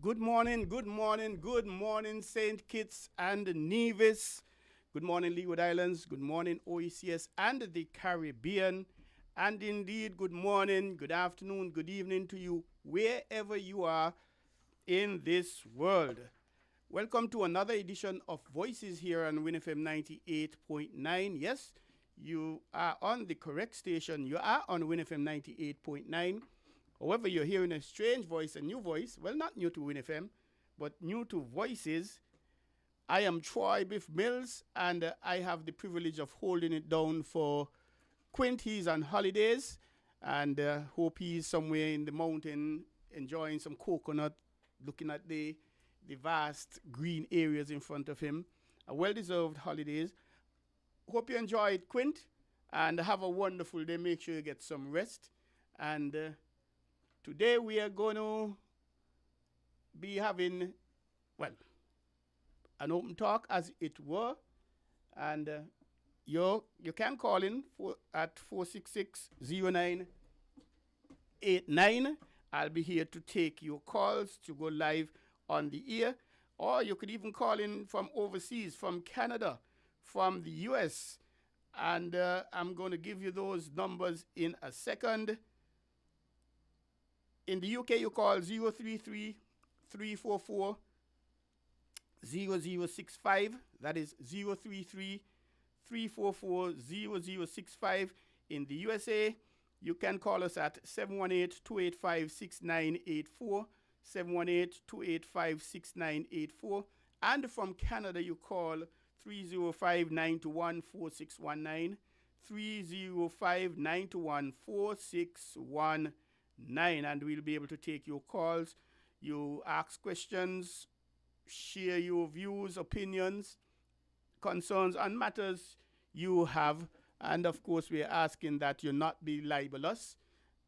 Good morning, good morning, good morning, St. Kitts and Nevis. Good morning, Leeward Islands. Good morning, OECS and the Caribbean. And indeed, good morning, good afternoon, good evening to you, wherever you are in this world. Welcome to another edition of Voices here on winnfm 98.9. Yes, you are on the correct station. You are on winnfm 98.9. However, you're hearing a strange voice, a new voice. Well, not new to WinFM, but new to Voices. I am Troy Biff Mills, and I have the privilege of holding it down for Quint. He's on holidays, and hope he's somewhere in the mountain enjoying some coconut, looking at the vast green areas in front of him. A well-deserved holidays. Hope you enjoy it, Quint, and have a wonderful day. Make sure you get some rest. And today we are going to be having, well, an open talk as it were. And you can call in at 466-0989. I'll be here to take your calls to go live on the air. Or you could even call in from overseas, from Canada, from the US. And I'm going to give you those numbers in a second. In the UK, you call 033-344-0065. That is 033-344-0065. In the USA, you can call us at 718-285-6984, 718-285-6984. And from Canada, you call 305-921-4619, 305-921-4619. And we'll be able to take your calls. You ask questions, share your views, opinions, concerns on matters you have. And of course, we're asking that you not be libelous,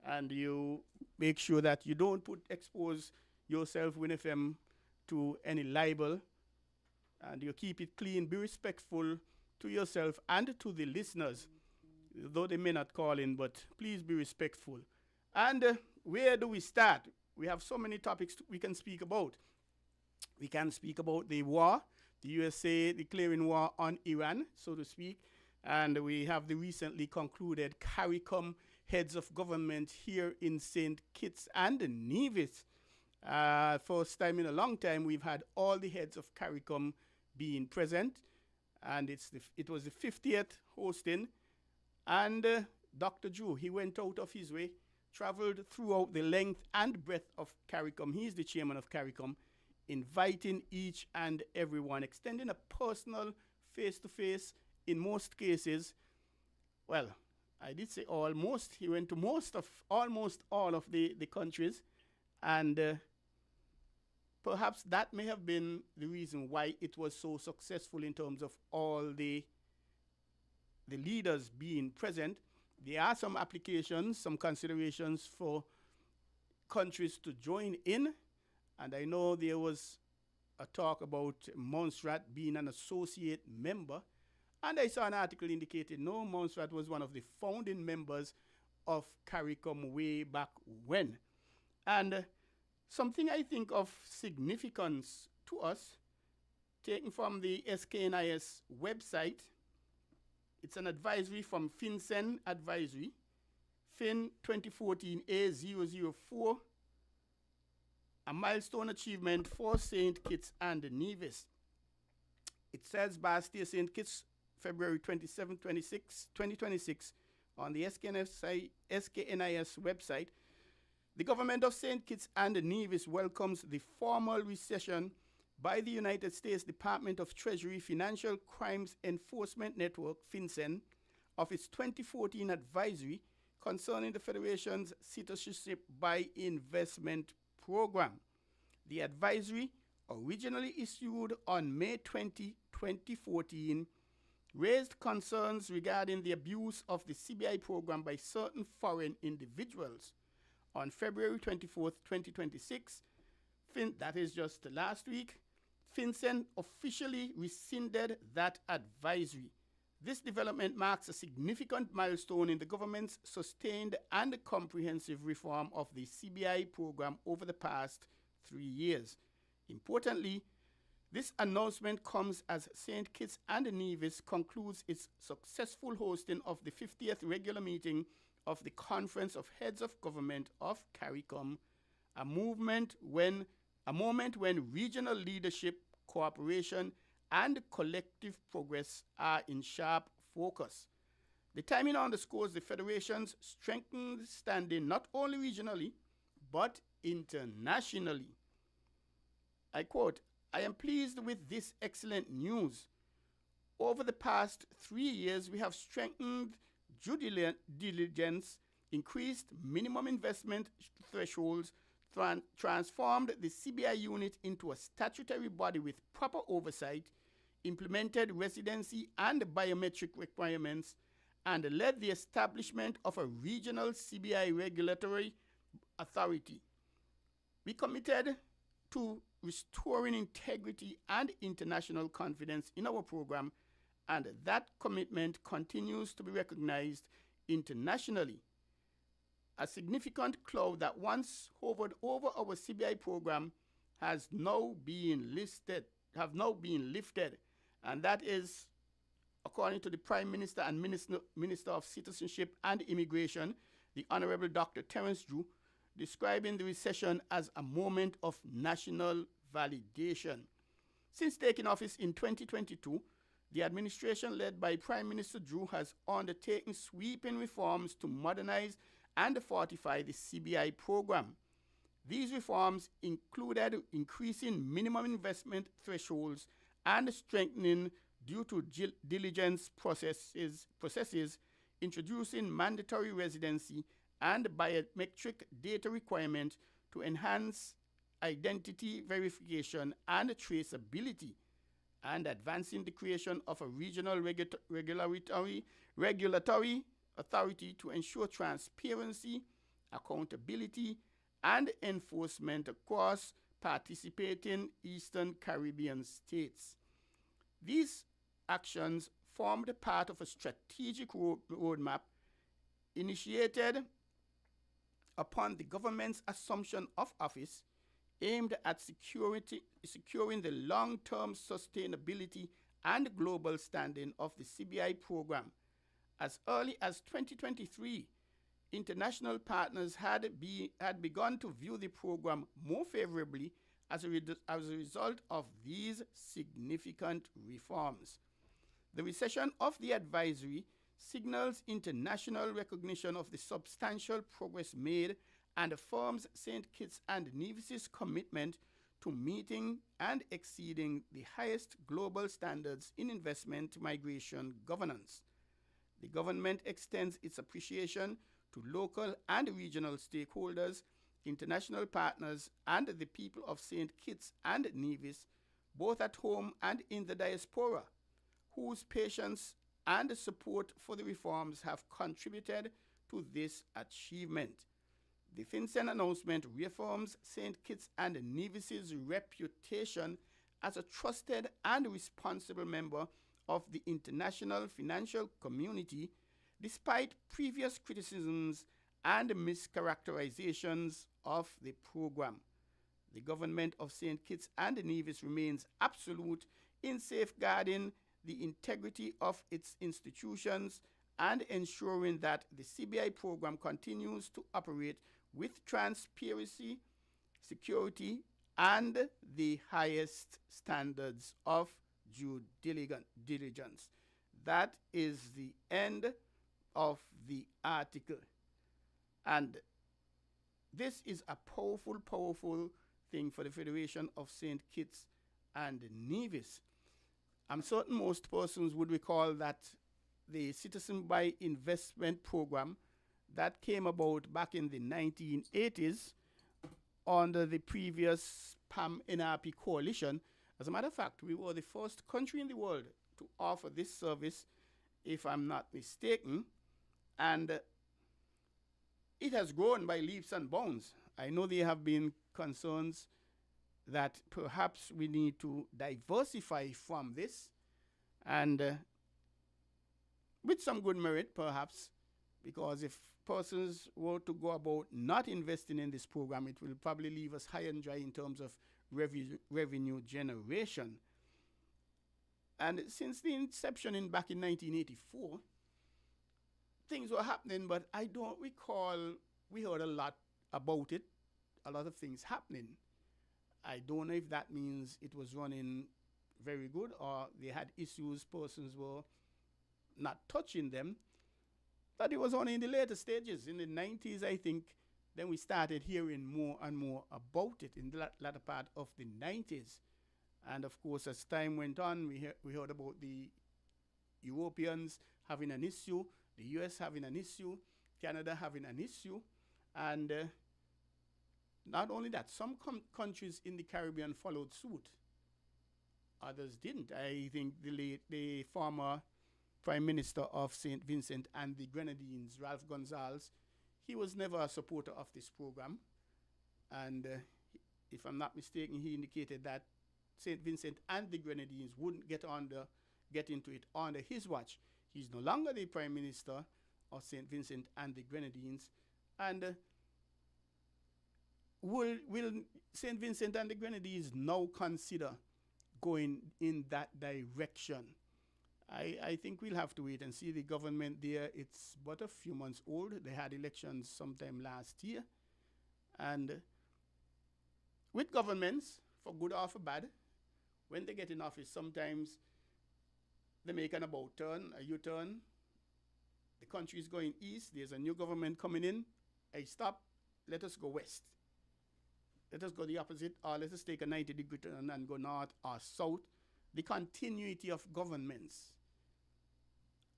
and you make sure that you don't expose yourself, WinFM, to any libel, and you keep it clean. Be respectful to yourself and to the listeners, though they may not call in, but please be respectful. And where do we start? We have so many topics we can speak about. We can speak about the war, the USA declaring war on Iran, so to speak. And we have the recently concluded CARICOM heads of government here in St. Kitts and Nevis. First time in a long time, we've had all the heads of CARICOM being present. And it was the 50th hosting. And Dr. Drew, he went out of his way, traveled throughout the length and breadth of CARICOM. He's the chairman of CARICOM, inviting each and everyone, extending a personal face-to-face in most cases. Well, I did say almost. He went to almost all of the countries. And perhaps that may have been the reason why it was so successful in terms of all the leaders being present. There are some applications, some considerations for countries to join in. And I know there was a talk about Montserrat being an associate member. And I saw an article indicating no, Montserrat was one of the founding members of CARICOM way back when. And something I think of significance to us, taken from the SKNIS website. It's an advisory from FinCEN Advisory, FIN 2014A004, a milestone achievement for St. Kitts and Nevis. It says Bastia St. Kitts, February 27, 2026, on the SKNIS website. The government of St. Kitts and Nevis welcomes the formal recession by the United States Department of Treasury Financial Crimes Enforcement Network, FinCEN, of its 2014 advisory concerning the Federation's Citizenship by Investment Program. The advisory, originally issued on May 20, 2014, raised concerns regarding the abuse of the CBI program by certain foreign individuals. On February 24, 2026, that is just last week, FinCEN officially rescinded that advisory. This development marks a significant milestone in the government's sustained and comprehensive reform of the CBI program over the past 3 years. Importantly, this announcement comes as St. Kitts and Nevis concludes its successful hosting of the 50th regular meeting of the Conference of Heads of Government of CARICOM, a moment when regional leadership, cooperation, and collective progress are in sharp focus. The timing underscores the Federation's strengthened standing not only regionally, but internationally. I quote, "I am pleased with this excellent news. Over the past 3 years, we have strengthened due diligence, increased minimum investment thresholds, transformed the CBI unit into a statutory body with proper oversight, implemented residency and biometric requirements, and led the establishment of a regional CBI regulatory authority. We committed to restoring integrity and international confidence in our program, and that commitment continues to be recognized internationally. A significant cloud that once hovered over our CBI program have now been lifted, and that is, according to the Prime Minister and Minister of Citizenship and Immigration, the Honorable Dr. Terence Drew, describing the recession as a moment of national validation. Since taking office in 2022, the administration led by Prime Minister Drew has undertaken sweeping reforms to modernize and fortify the CBI program. These reforms included increasing minimum investment thresholds and strengthening due to diligence processes, introducing mandatory residency and biometric data requirement to enhance identity verification and traceability, and advancing the creation of a regional regulatory authority to ensure transparency, accountability, and enforcement across participating Eastern Caribbean states. These actions formed part of a strategic roadmap initiated upon the government's assumption of office, aimed at securing the long-term sustainability and global standing of the CBI program. As early as 2023, international partners had begun to view the program more favorably as a result of these significant reforms. The recession of the advisory signals international recognition of the substantial progress made and affirms St. Kitts and Nevis's commitment to meeting and exceeding the highest global standards in investment migration governance. The government extends its appreciation to local and regional stakeholders, international partners, and the people of St. Kitts and Nevis, both at home and in the diaspora, whose patience and support for the reforms have contributed to this achievement. The FinCEN announcement reaffirms St. Kitts and Nevis's reputation as a trusted and responsible member of the international financial community, despite previous criticisms and mischaracterizations of the program. The government of St. Kitts and Nevis remains absolute in safeguarding the integrity of its institutions and ensuring that the CBI program continues to operate with transparency, security, and the highest standards of due diligence. That is the end of the article. And this is a powerful, powerful thing for the Federation of St. Kitts and Nevis. I'm certain most persons would recall that the Citizen by Investment Program that came about back in the 1980s under the previous PAM-NRP coalition. As a matter of fact, we were the first country in the world to offer this service, if I'm not mistaken, and it has grown by leaps and bounds. I know there have been concerns that perhaps we need to diversify from this, and with some good merit, perhaps, because if persons were to go about not investing in this program, it will probably leave us high and dry in terms of revenue generation. And since the inception back in 1984, things were happening, but I don't recall we heard a lot about it, a lot of things happening. I don't know if that means it was running very good or they had issues, persons were not touching them. But it was only in the later stages. In the 90s, I think, then we started hearing more and more about it in the latter part of the 90s. And of course, as time went on, we heard about the Europeans having an issue, the US having an issue, Canada having an issue. And not only that, some countries in the Caribbean followed suit. Others didn't. I think the former Prime Minister of St. Vincent and the Grenadines, Ralph Gonsalves, he was never a supporter of this program. And if I'm not mistaken, he indicated that St. Vincent and the Grenadines wouldn't get into it under his watch. He's no longer the Prime Minister of St. Vincent and the Grenadines. And will St. Vincent and the Grenadines now consider going in that direction? I think we'll have to wait and see. The government there, it's but a few months old. They had elections sometime last year. And with governments, for good or for bad, when they get in office, sometimes they make an about turn, a U-turn. The country is going east. There's a new government coming in. Hey, stop. Let us go west. Let us go the opposite, or let us take a 90-degree turn and go north or south. The continuity of governments.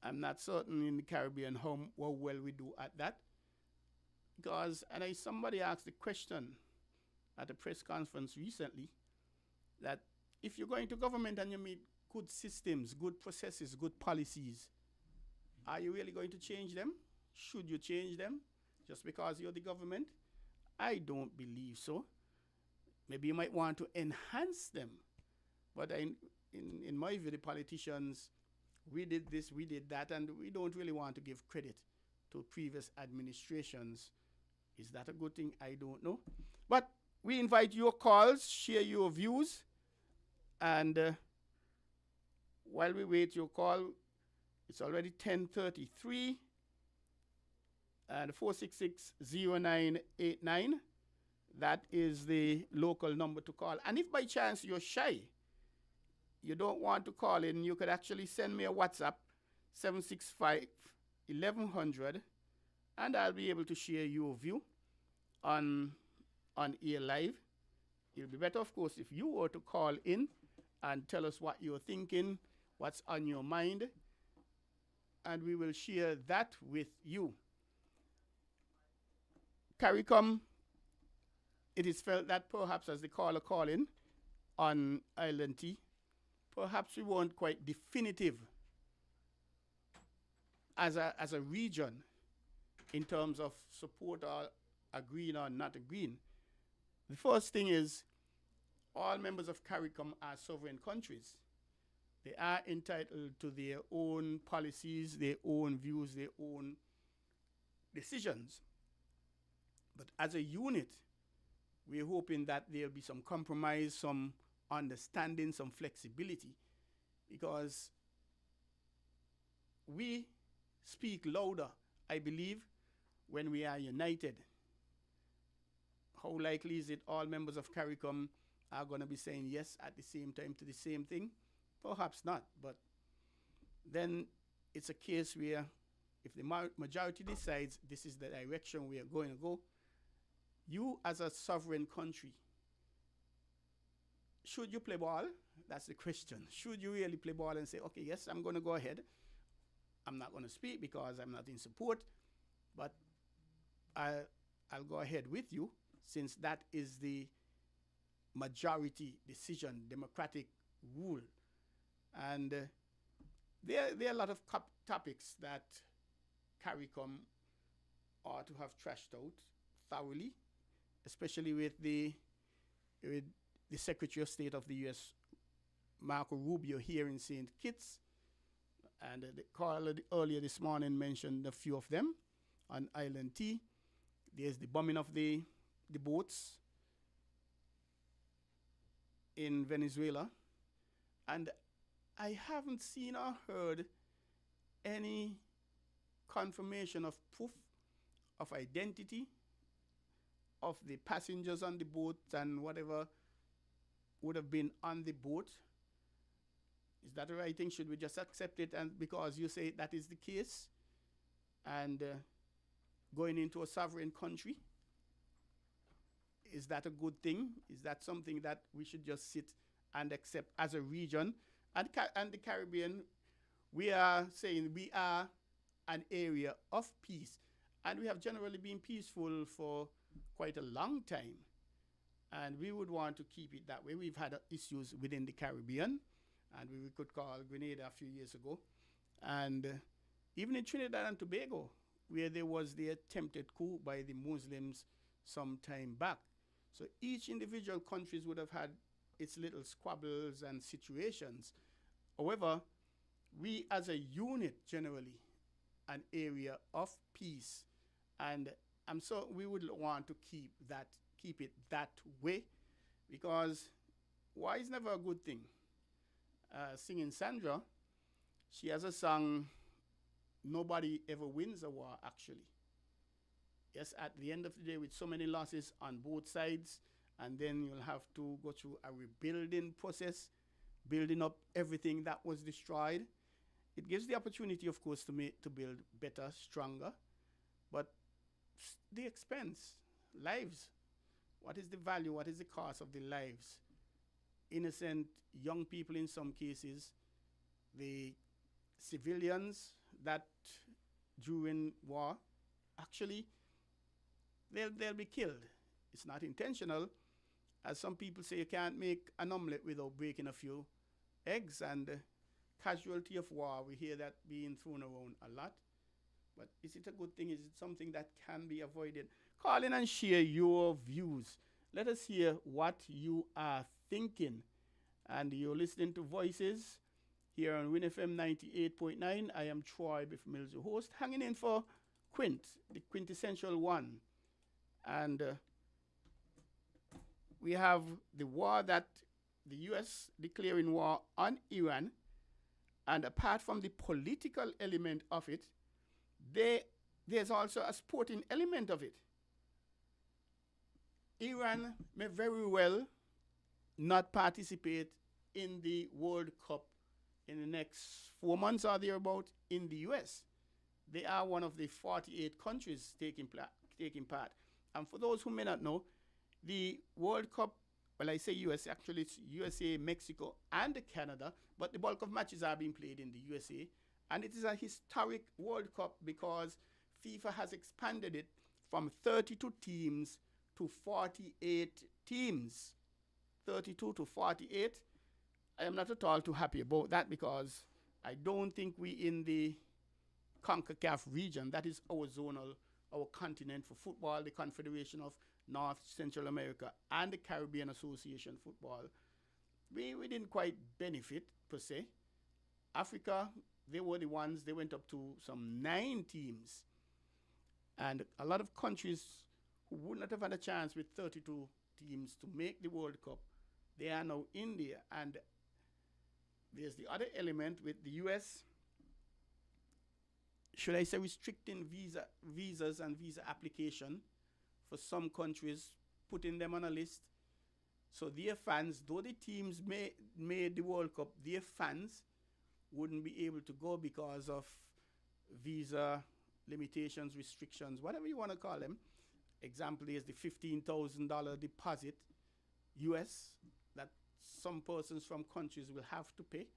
I'm not certain in the Caribbean how well we do at that. Because, and somebody asked the question at a press conference recently, that if you're going to government and you meet good systems, good processes, good policies, are you really going to change them? Should you change them just because you're the government? I don't believe so. Maybe you might want to enhance them. But in my view, the politicians, we did this, we did that, and we don't really want to give credit to previous administrations. Is that a good thing? I don't know. But we invite your calls, share your views, and while we wait your call, it's already 10:33, and 466-0989. That is the local number to call. And if by chance you're shy, you don't want to call in, you could actually send me a WhatsApp, 765-1100, and I'll be able to share your view on air live. It'll be better, of course, if you were to call in and tell us what you're thinking, what's on your mind, and we will share that with you. CARICOM, it is felt that perhaps as the caller calling on Island T, perhaps we weren't quite definitive as a region in terms of support or agreeing or not agreeing. The first thing is all members of CARICOM are sovereign countries. They are entitled to their own policies, their own views, their own decisions. But as a unit, we're hoping that there'll be some compromise, some understanding, some flexibility, because we speak louder, I believe, when we are united. How likely is it all members of CARICOM are going to be saying yes at the same time to the same thing? Perhaps not, but then it's a case where if the majority decides this is the direction we are going to go, you as a sovereign country, should you play ball? That's the question. Should you really play ball and say, okay, yes, I'm going to go ahead. I'm not going to speak because I'm not in support, but I'll go ahead with you since that is the majority decision, democratic rule. And there are a lot of topics that CARICOM ought to have trashed out thoroughly, especially with the Secretary of State of the U.S., Marco Rubio, here in St. Kitts. And the caller earlier this morning mentioned a few of them on Island T. There's the bombing of the boats. in Venezuela, and I haven't seen or heard any confirmation of proof of identity of the passengers on the boat and whatever would have been on the boat. Is that the right thing? Should we just accept it and because you say that is the case and going into a sovereign country? Is that a good thing? Is that something that we should just sit and accept as a region? And the Caribbean, we are saying we are an area of peace. And we have generally been peaceful for quite a long time. And we would want to keep it that way. We've had issues within the Caribbean, and we could call Grenada a few years ago. And even in Trinidad and Tobago, where there was the attempted coup by the Muslims some time back. So each individual countries would have had its little squabbles and situations. However, we as a unit generally, an area of peace, and so we would want to keep it that way, because war is never a good thing. Singing Sandra, she has a song, "Nobody Ever Wins a War," actually. Yes, at the end of the day, with so many losses on both sides, and then you'll have to go through a rebuilding process, building up everything that was destroyed. It gives the opportunity, of course, to build better, stronger, but the expense, lives. What is the value? What is the cost of the lives? Innocent young people in some cases, the civilians that during war, actually, they'll be killed. It's not intentional. As some people say, you can't make an omelette without breaking a few eggs, and casualty of war, we hear that being thrown around a lot. But is it a good thing? Is it something that can be avoided? Call in and share your views. Let us hear what you are thinking. And you're listening to Voices here on WinFM 98.9. I am Troy Biff Mills, your host, hanging in for Quint, the quintessential one. And we have the war that the U.S. declaring war on Iran. And apart from the political element of it, there's also a sporting element of it. Iran may very well not participate in the World Cup in the next 4 months or thereabout in the U.S. They are one of the 48 countries taking part. And for those who may not know, the World Cup, well, I say U.S., actually it's USA, Mexico, and Canada, but the bulk of matches are being played in the USA. And it is a historic World Cup because FIFA has expanded it from 32 teams to 48 teams. 32 to 48. I am not at all too happy about that because I don't think we in the CONCACAF region, that is our zonal, our continent for football, the Confederation of North Central America and the Caribbean Association Football, we didn't quite benefit per se. Africa, they were the ones, they went up to some 9 teams. And a lot of countries who would not have had a chance with 32 teams to make the World Cup, they are now in there. And there's the other element with the US, should I say, restricting visas and visa application for some countries, putting them on a list. So their fans, though the teams made the World Cup, their fans wouldn't be able to go because of visa limitations, restrictions, whatever you want to call them. Example is the $15,000 deposit US that some persons from countries will have to pay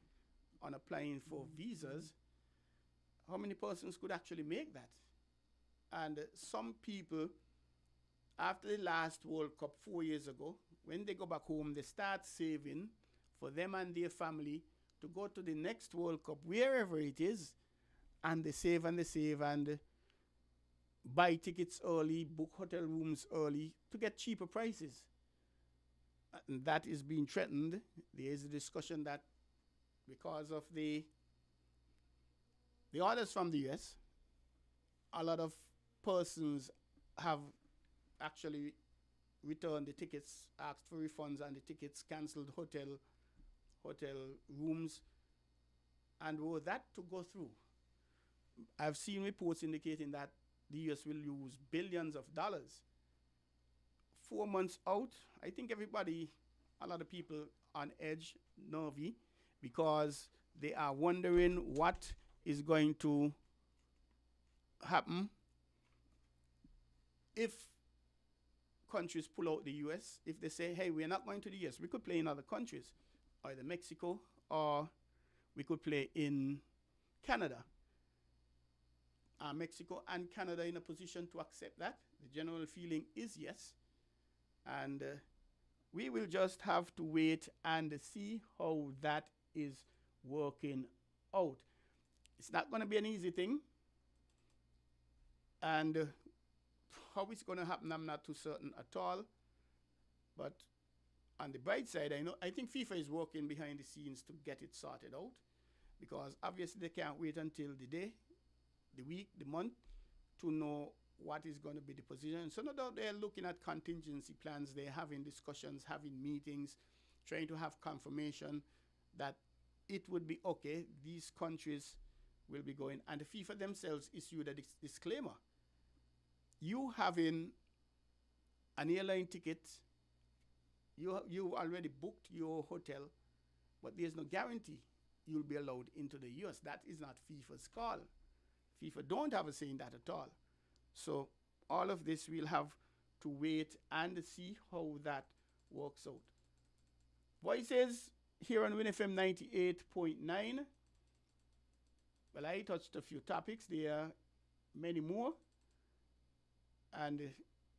on applying for visas. How many persons could actually make that? And some people, after the last World Cup 4 years ago, when they go back home, they start saving for them and their family to go to the next World Cup, wherever it is, and they save and buy tickets early, book hotel rooms early to get cheaper prices. And that is being threatened. There is a discussion that because of the orders from the US, a lot of persons have actually returned the tickets, asked for refunds and the tickets, cancelled hotel rooms, and were that to go through, I've seen reports indicating that the US will lose billions of dollars. 4 months out, I think a lot of people on edge, nervy, because they are wondering what is going to happen if countries pull out the US. If they say, hey, we're not going to the US, we could play in other countries, either Mexico or we could play in Canada. Are Mexico and Canada in a position to accept that? The general feeling is yes. And we will just have to wait and see how that is working out. It's not going to be an easy thing. And how it's going to happen, I'm not too certain at all. But on the bright side, I think FIFA is working behind the scenes to get it sorted out, because obviously they can't wait until the day, the week, the month to know what is going to be the position. So no doubt they're looking at contingency plans. They're having discussions, having meetings, trying to have confirmation that it would be okay. These countries will be going. And the FIFA themselves issued a disclaimer. You having an airline ticket, you already booked your hotel, but there's no guarantee you'll be allowed into the US. That is not FIFA's call. FIFA don't have a say in that at all. So all of this we'll have to wait and see how that works out. Voices here on WinFM 98.9. Well, I touched a few topics. There are many more. And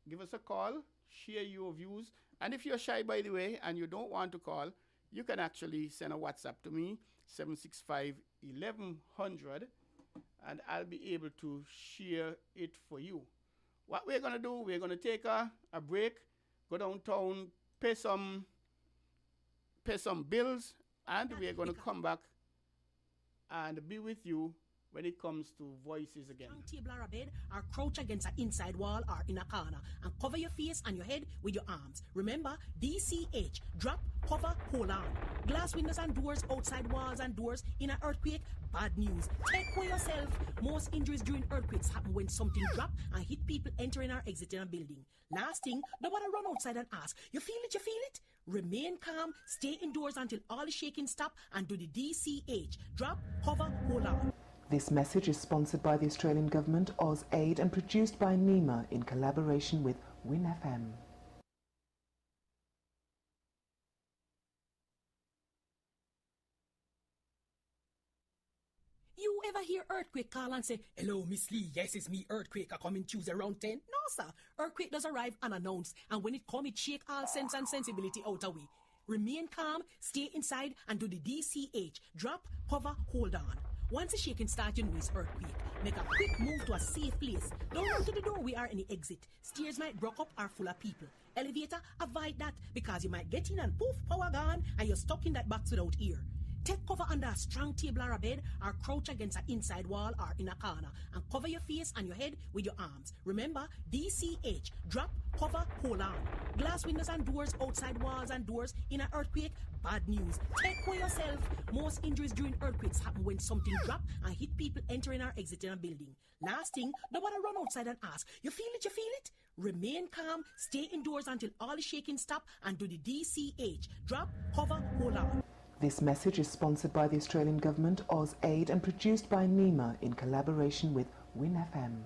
give us a call, share your views. And if you're shy, by the way, and you don't want to call, you can actually send a WhatsApp to me, 765-1100, and I'll be able to share it for you. What we're going to do, we're going to take a break, go downtown, pay some bills, and we're going to come back and be with you when it comes to voices again. Table or a bed, or crouch against an inside wall or in a corner, and cover your face and your head with your arms. Remember, DCH, drop, cover, hold on. Glass windows and doors, outside walls and doors, in an earthquake, bad news. Take care yourself. Most injuries during earthquakes happen when something drop and hit people entering or exiting a building. Last thing, nobody run outside and ask, you feel it, you feel it? Remain calm, stay indoors until all the shaking stop, and do the DCH, drop, cover, hold on. This message is sponsored by the Australian Government, AusAid, and produced by NEMA in collaboration with WinFM. You ever hear earthquake call and say, hello, Miss Lee, yes, it's me, earthquake, I come in Tuesday around 10? No, sir. Earthquake does arrive unannounced, and when it come, it shake all sense and sensibility out of way. Remain calm, stay inside, and do the DCH, drop, cover, hold on. Once the shaking starts, you know it's earthquake. Make a quick move to a safe place. Don't run to the door, we are in the exit. Stairs might block up or full of people. Elevator, avoid that, because you might get in and poof, power gone, and you're stuck in that box without ear. Take cover under a strong table or a bed, or crouch against an inside wall or in a corner, and cover your face and your head with your arms. Remember, DCH, drop, cover, hold on. Glass windows and doors, outside walls and doors, in an earthquake, bad news. Take care yourself. Most injuries during earthquakes happen when something drop and hit people entering or exiting a building. Last thing, nobody run outside and ask, you feel it, you feel it? Remain calm, stay indoors until all the shaking stop, and do the DCH, drop, cover, hold on. This message is sponsored by the Australian Government, AusAid, and produced by NEMA in collaboration with WinFM.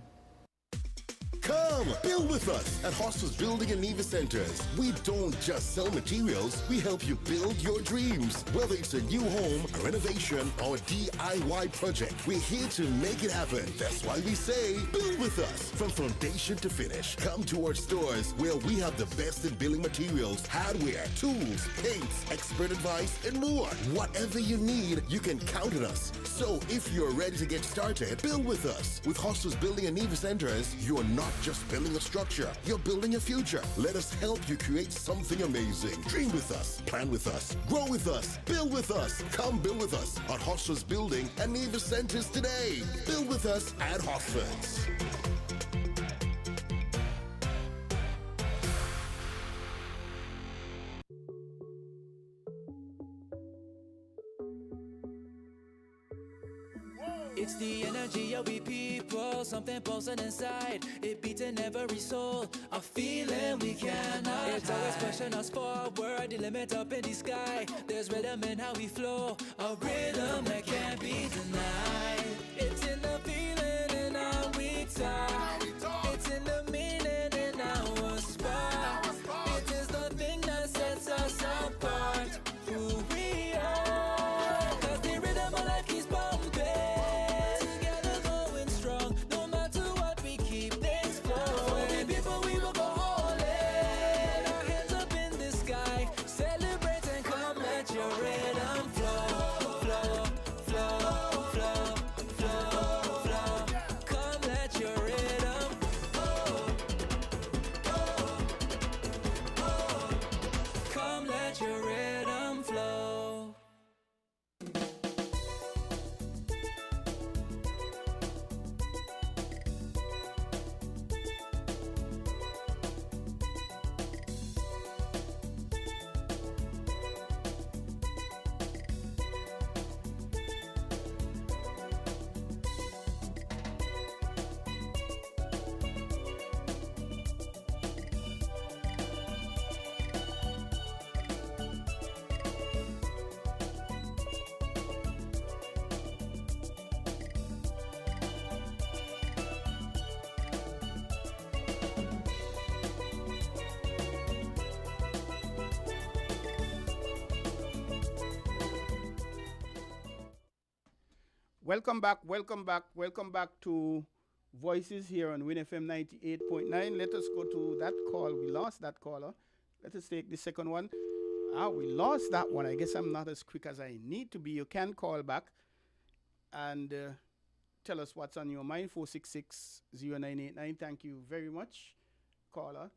Come, build with us at Hostels Building and Nevis Centers. We don't just sell materials, we help you build your dreams. Whether it's a new home, a renovation, or a DIY project, we're here to make it happen. That's why we say, build with us. From foundation to finish, come to our stores where we have the best in building materials, hardware, tools, paints, expert advice, and more. Whatever you need, you can count on us. So if you're ready to get started, build with us. With Hostels Building and Nevis Centers, you're not just building a structure, you're building a future. Let us help you create something amazing. Dream with us, plan with us, grow with us, build with us. Come build with us at Hostels Building and Nevis Centers today. Build with us at Hostels. It's the energy of we people, something pulsing inside. It beating every soul, a feeling we cannot It's always pushing us forward, the limit up in the sky. There's rhythm in how we flow, a rhythm that can't be denied. It's in the feeling in how we talk. It's in the meaning in our spot. It is the thing that sets us apart. Who we are. 'Cause the rhythm of life keeps bumping. Together going strong. No matter what, we keep things flowing. For the people, we will go all in. Our hands up in the sky. Celebrate and come, let your rhythm flow. Flow, flow, flow, flow, flow. Come, let your rhythm Come, let your rhythm flow. Welcome back to Voices here on WinFM 98.9. Let us go to that call. We lost that caller. Let us take the second one. We lost that one. I guess I'm not as quick as I need to be. You can call back and tell us what's on your mind. 466-0989. Thank you very much, caller.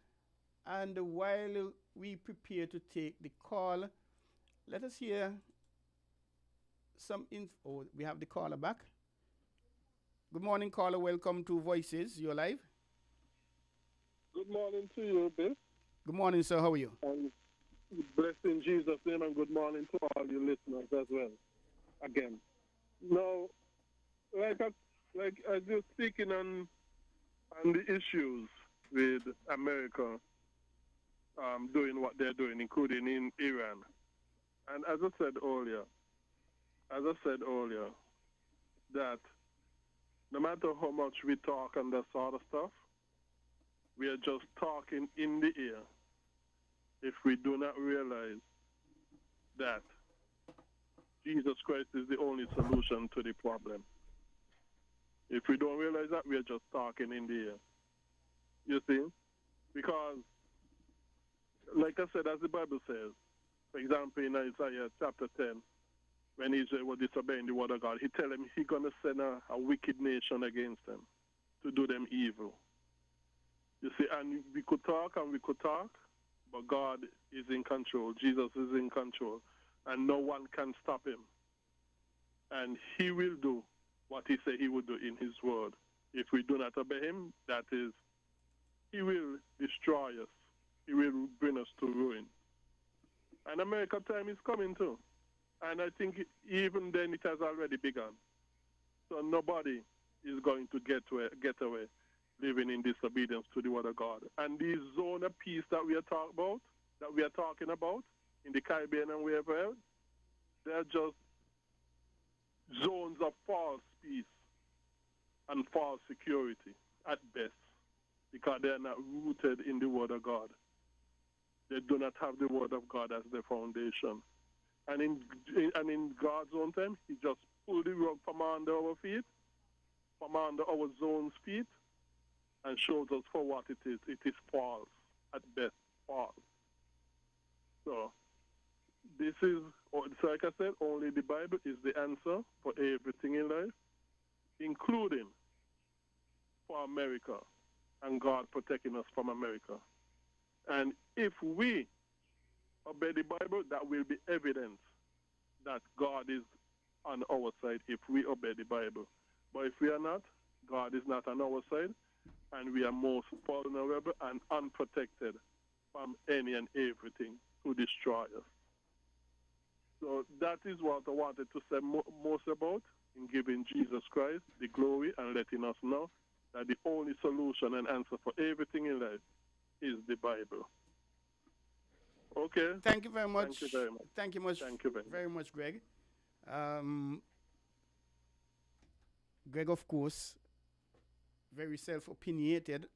And while we prepare to take the call, let us hear some info. We have the caller back. Good morning, caller. Welcome to Voices. You're live. Good morning to you, Bill. Good morning, sir. How are you? And blessed in Jesus' name, and good morning to all your listeners as well. Again. Now, like as you're speaking on the issues with America doing what they're doing, including in Iran. And as I said earlier, that no matter how much we talk and that sort of stuff, we are just talking in the ear if we do not realize that Jesus Christ is the only solution to the problem. If we don't realize that, we are just talking in the ear. You see? Because, like I said, as the Bible says, for example, in Isaiah chapter 10, when Israel was disobeying the word of God, he tell them he's going to send a wicked nation against them to do them evil. You see, and we could talk, but God is in control. Jesus is in control, and no one can stop him. And he will do what he said he would do in his word. If we do not obey him, that is, he will destroy us. He will bring us to ruin. And America time is coming too. And I think even then it has already begun. So nobody is going to get away living in disobedience to the word of God. And the zone of peace that we are talking about in the Caribbean and wherever else, they're just zones of false peace and false security at best, because they are not rooted in the word of God. They do not have the word of God as their foundation. And in God's own time, he just pulled the rug from under our feet, from under our zone's feet, and shows us for what it is. It is false, at best, false. So this is, so like I said, only the Bible is the answer for everything in life, including for America and God protecting us from America. And if we obey the Bible, that will be evidence that God is on our side if we obey the Bible. But if we are not, God is not on our side, and we are most vulnerable and unprotected from any and everything to destroy us. So that is what I wanted to say most about. in giving Jesus Christ the glory and letting us know that the only solution and answer for everything in life is the Bible. Okay. Thank you very much. Thank you very much. Thank you much. Thank you very much, Greg. Greg, of course, very self-opinionated.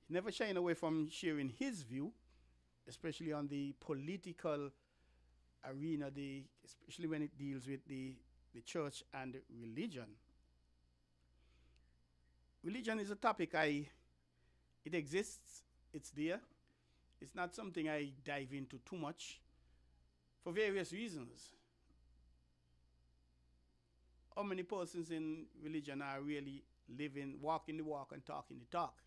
He never shied away from sharing his view, especially on the political arena, especially when it deals with the church and religion. Religion is a topic it exists, it's there. It's not something I dive into too much for various reasons. How many persons in religion are really walking the walk and talking the talk?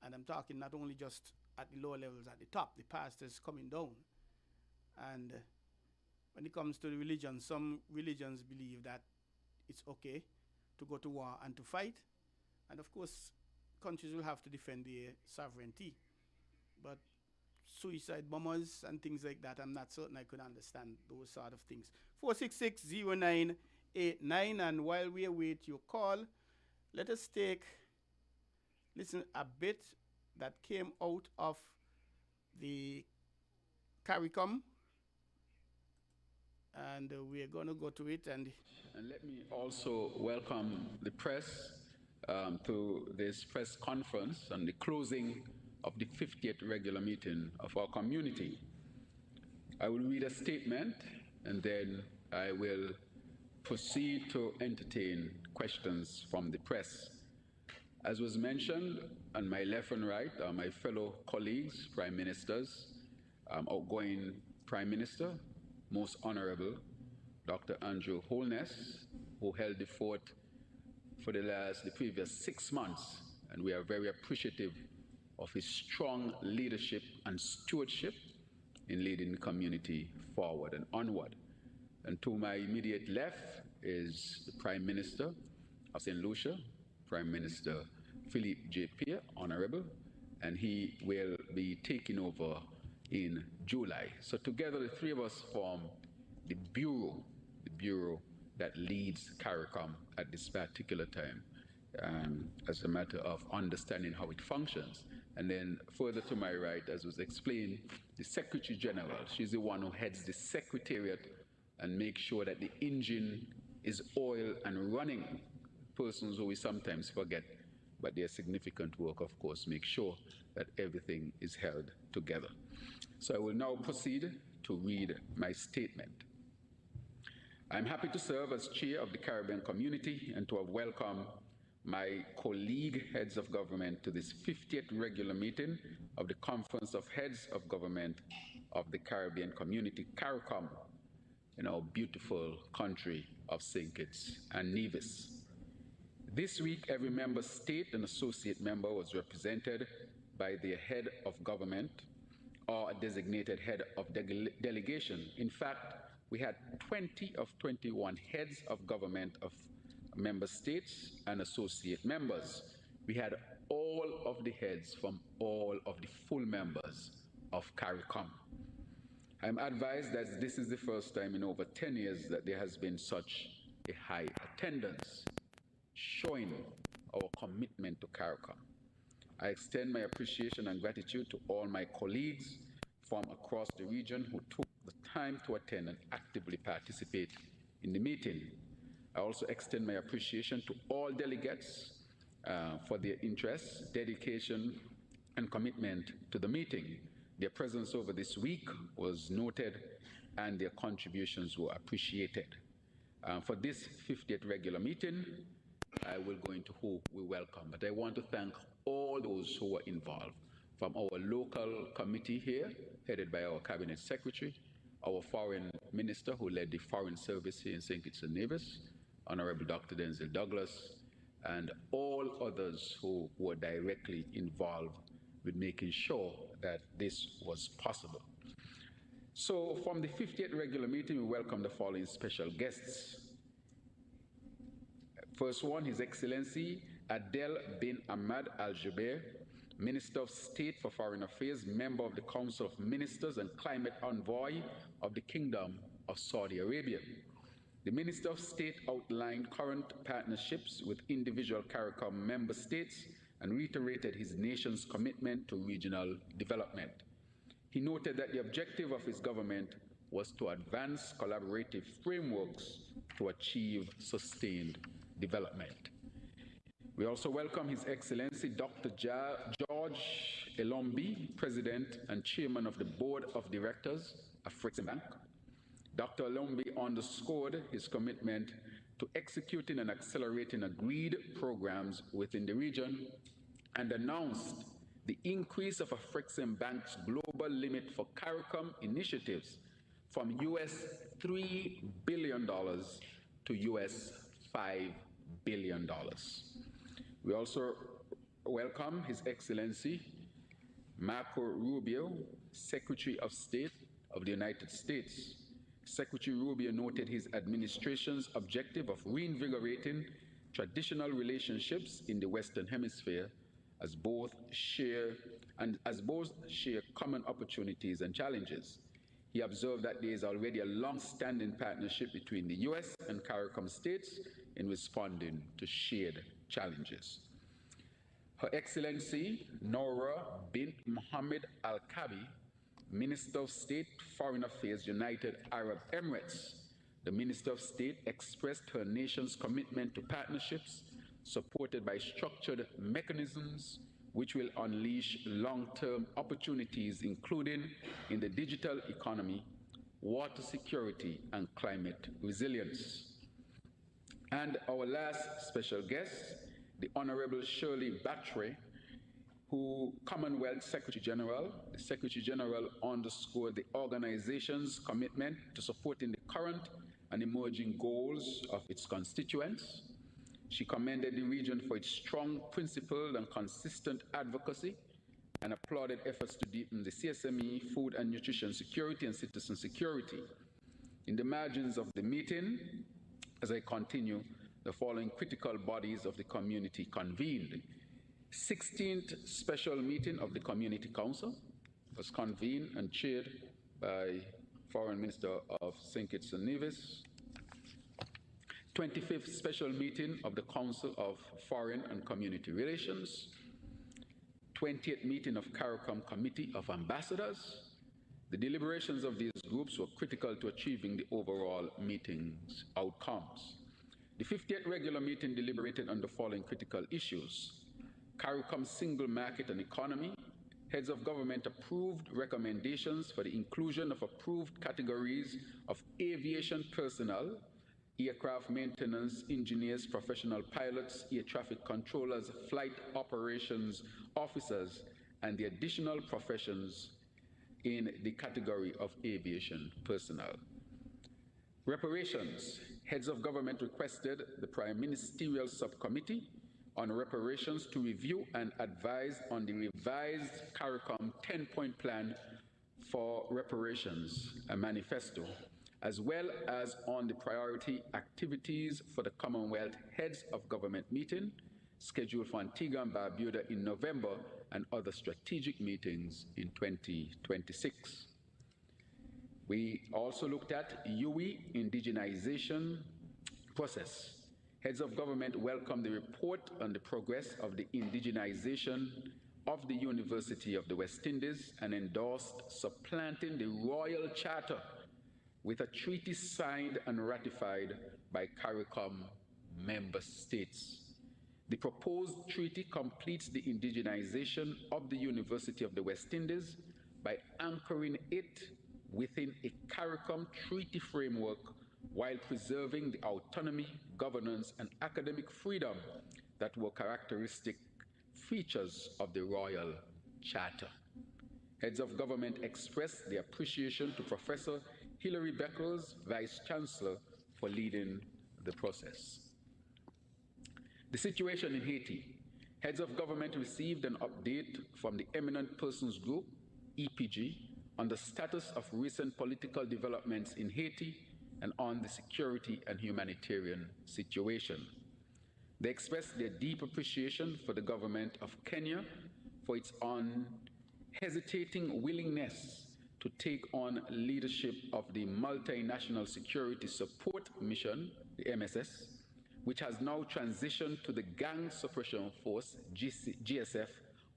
And I'm talking not only just at the lower levels, at the top, the pastors coming down. And when it comes to the religion, some religions believe that it's okay to go to war and to fight. And of course, countries will have to defend their sovereignty. But suicide bombers and things like that, I'm not certain I could understand those sort of things. 4660989, and while we await your call, let us listen a bit that came out of the CARICOM, and we are going to go to it. And let me also welcome the press to this press conference on the closing of the 50th regular meeting of our community. I will read a statement and then I will proceed to entertain questions from the press. As was mentioned, on my left and right are my fellow colleagues, prime ministers, outgoing Prime Minister, Most Honorable Dr. Andrew Holness, who held the fort for the previous 6 months, and we are very appreciative of his strong leadership and stewardship in leading the community forward and onward. And to my immediate left is the Prime Minister of St. Lucia, Prime Minister Philippe J. Pierre, Honorable, and he will be taking over in July. So together the three of us form the bureau that leads CARICOM at this particular time, as a matter of understanding how it functions. And then further to my right, as was explained, the Secretary General. She's the one who heads the Secretariat and makes sure that the engine is oiled and running. Persons who we sometimes forget, but their significant work, of course, make sure that everything is held together. So I will now proceed to read my statement. I'm happy to serve as chair of the Caribbean community and to have welcomed my colleague heads of government to this 50th regular meeting of the Conference of Heads of Government of the Caribbean Community, CARICOM, in our beautiful country of St. Kitts and Nevis. This week, every member state and associate member was represented by their head of government or a designated head of delegation. In fact, we had 20 of 21 heads of government of member states and associate members. We had all of the heads from all of the full members of CARICOM. I'm advised that this is the first time in over 10 years that there has been such a high attendance, showing our commitment to CARICOM. I extend my appreciation and gratitude to all my colleagues from across the region who took the time to attend and actively participate in the meeting. I also extend my appreciation to all delegates for their interest, dedication, and commitment to the meeting. Their presence over this week was noted and their contributions were appreciated. For this 50th regular meeting, I will go into who we welcome, but I want to thank all those who were involved, from our local committee here, headed by our Cabinet Secretary, our Foreign Minister who led the Foreign Service here in St. Kitts and Nevis, Honorable Dr. Denzel Douglas, and all others who were directly involved with making sure that this was possible. So from the 50th regular meeting, we welcome the following special guests. First one, His Excellency Adel bin Ahmad Al-Jubeir, Minister of State for Foreign Affairs, member of the Council of Ministers and Climate Envoy of the Kingdom of Saudi Arabia. The Minister of State outlined current partnerships with individual CARICOM member states and reiterated his nation's commitment to regional development. He noted that the objective of his government was to advance collaborative frameworks to achieve sustained development. We also welcome His Excellency Dr. George Elombi, President and Chairman of the Board of Directors of Afrexim Bank. Dr. Elombi underscored his commitment to executing and accelerating agreed programs within the region and announced the increase of Afrexim Bank's global limit for CARICOM initiatives from US $3 billion to US $5 billion. We also welcome His Excellency Marco Rubio, Secretary of State of the United States. Secretary Rubio noted his administration's objective of reinvigorating traditional relationships in the Western Hemisphere as both share common opportunities and challenges. He observed that there is already a long-standing partnership between the U.S. and CARICOM states in responding to shared challenges. Her Excellency Noura bint Mohammed Al-Kabi, Minister of State, Foreign Affairs, United Arab Emirates. The Minister of State expressed her nation's commitment to partnerships supported by structured mechanisms which will unleash long-term opportunities, including in the digital economy, water security, and climate resilience. And our last special guest, the Honorable Shirley Battre, who Commonwealth Secretary General. The Secretary General underscored the organization's commitment to supporting the current and emerging goals of its constituents. She commended the region for its strong, principled, and consistent advocacy and applauded efforts to deepen the CSME, food and nutrition security, and citizen security. In the margins of the meeting, as I continue, the following critical bodies of the community convened. 16th Special Meeting of the Community Council was convened and chaired by Foreign Minister of St. Kitts and Nevis. 25th Special Meeting of the Council of Foreign and Community Relations. 20th Meeting of CARICOM Committee of Ambassadors. The deliberations of these groups were critical to achieving the overall meeting's outcomes. The 50th Regular Meeting deliberated on the following critical issues: CARICOM Single Market and Economy. Heads of government approved recommendations for the inclusion of approved categories of aviation personnel, aircraft maintenance engineers, professional pilots, air traffic controllers, flight operations officers, and the additional professions in the category of aviation personnel. Reparations. Heads of government requested the Prime Ministerial Subcommittee on Reparations to review and advise on the revised CARICOM 10-point plan for reparations, a manifesto, as well as on the priority activities for the Commonwealth Heads of Government meeting scheduled for Antigua and Barbuda in November and other strategic meetings in 2026. We also looked at UWI indigenization process. Heads of government welcomed the report on the progress of the indigenization of the University of the West Indies and endorsed supplanting the Royal Charter with a treaty signed and ratified by CARICOM member states. The proposed treaty completes the indigenization of the University of the West Indies by anchoring it within a CARICOM treaty framework while preserving the autonomy, governance, and academic freedom that were characteristic features of the Royal Charter. Heads of government expressed their appreciation to Professor Hilary Beckles, Vice Chancellor, for leading the process. The situation in Haiti. Heads of government received an update from the Eminent Persons Group, EPG, on the status of recent political developments in Haiti and on the security and humanitarian situation. They expressed their deep appreciation for the government of Kenya for its unhesitating willingness to take on leadership of the Multinational Security Support Mission, the MSS, which has now transitioned to the Gang Suppression Force, GSF,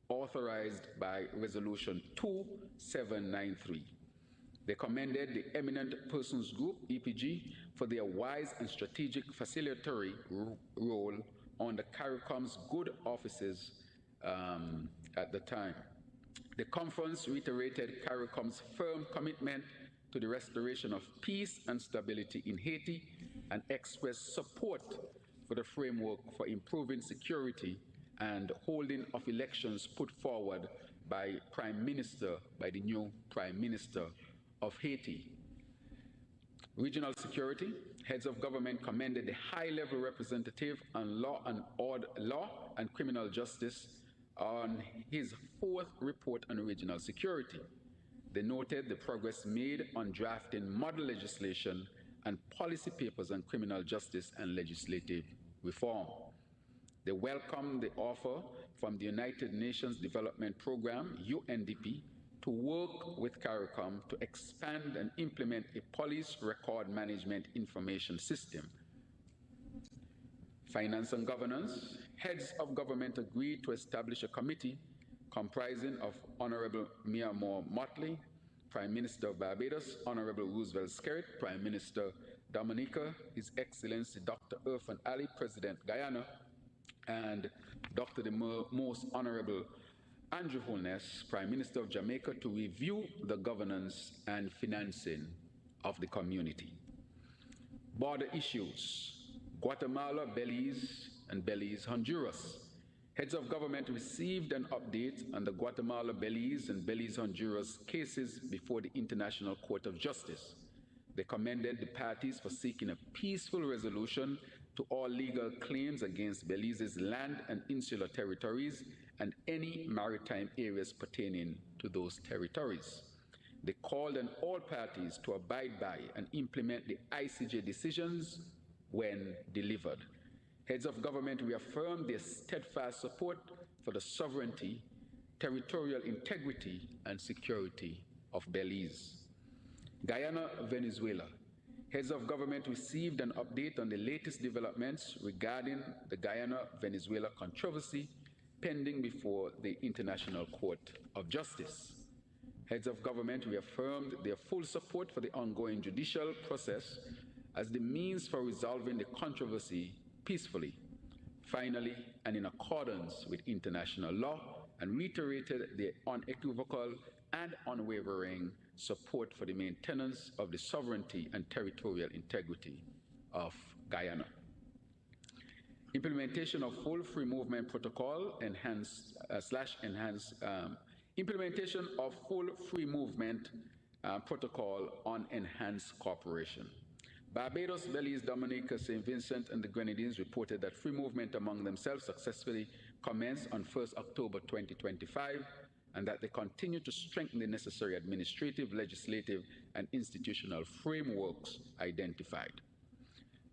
authorized by Resolution 2793. They commended the Eminent Persons Group, EPG, for their wise and strategic facilitatory role on the CARICOM's good offices at the time. The conference reiterated CARICOM's firm commitment to the restoration of peace and stability in Haiti and expressed support for the framework for improving security and holding of elections put forward by the new Prime Minister of Haiti. Regional security, heads of government commended the high-level representative on law and criminal justice on his fourth report on regional security. They noted the progress made on drafting model legislation and policy papers on criminal justice and legislative reform. They welcomed the offer from the United Nations Development Programme, UNDP, to work with CARICOM to expand and implement a police record management information system. Finance and governance, heads of government agreed to establish a committee comprising of Honorable Mia Moore Motley, Prime Minister of Barbados, Honorable Roosevelt Skerrit, Prime Minister Dominica, His Excellency Dr. Irfan Ali, President Guyana, and Dr. the Most Honorable Andrew Holness, Prime Minister of Jamaica, to review the governance and financing of the community. Border issues, Guatemala, Belize, and Belize, Honduras. Heads of government received an update on the Guatemala, Belize, and Belize, Honduras cases before the International Court of Justice. They commended the parties for seeking a peaceful resolution to all legal claims against Belize's land and insular territories and any maritime areas pertaining to those territories. They called on all parties to abide by and implement the ICJ decisions when delivered. Heads of government reaffirmed their steadfast support for the sovereignty, territorial integrity, and security of Belize. Guyana, Venezuela. Heads of government received an update on the latest developments regarding the Guyana-Venezuela controversy pending before the International Court of Justice. Heads of government reaffirmed their full support for the ongoing judicial process as the means for resolving the controversy peacefully, finally, and in accordance with international law, and reiterated their unequivocal and unwavering support for the maintenance of the sovereignty and territorial integrity of Guyana. Implementation of full free movement protocol implementation of full free movement protocol on enhanced cooperation. Barbados, Belize, Dominica, St. Vincent, and the Grenadines reported that free movement among themselves successfully commenced on 1st October 2025, and that they continue to strengthen the necessary administrative, legislative, and institutional frameworks identified.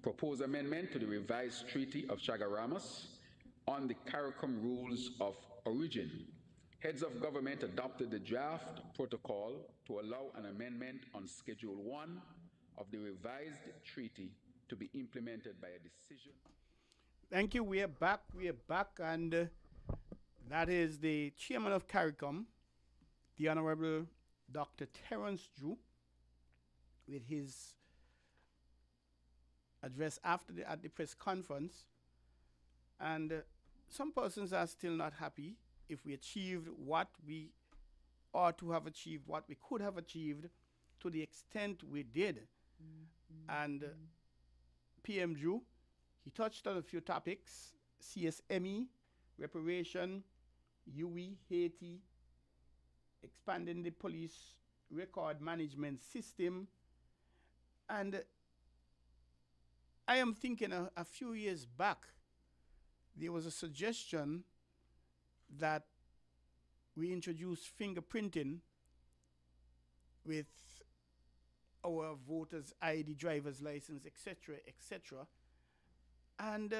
Proposed amendment to the revised Treaty of Chaguaramas on the CARICOM Rules of Origin. Heads of government adopted the draft protocol to allow an amendment on Schedule 1 of the revised treaty to be implemented by a decision. Thank you. We are back, and that is the chairman of CARICOM, the Honorable Dr. Terence Drew, with his address at the press conference. And some persons are still not happy if we achieved what we ought to have achieved, what we could have achieved to the extent we did. And PM Drew, he touched on a few topics: CSME, reparation, UE, Haiti, expanding the police record management system. And I am thinking a few years back, there was a suggestion that we introduce fingerprinting with our voters' ID, driver's license, etc., etc. And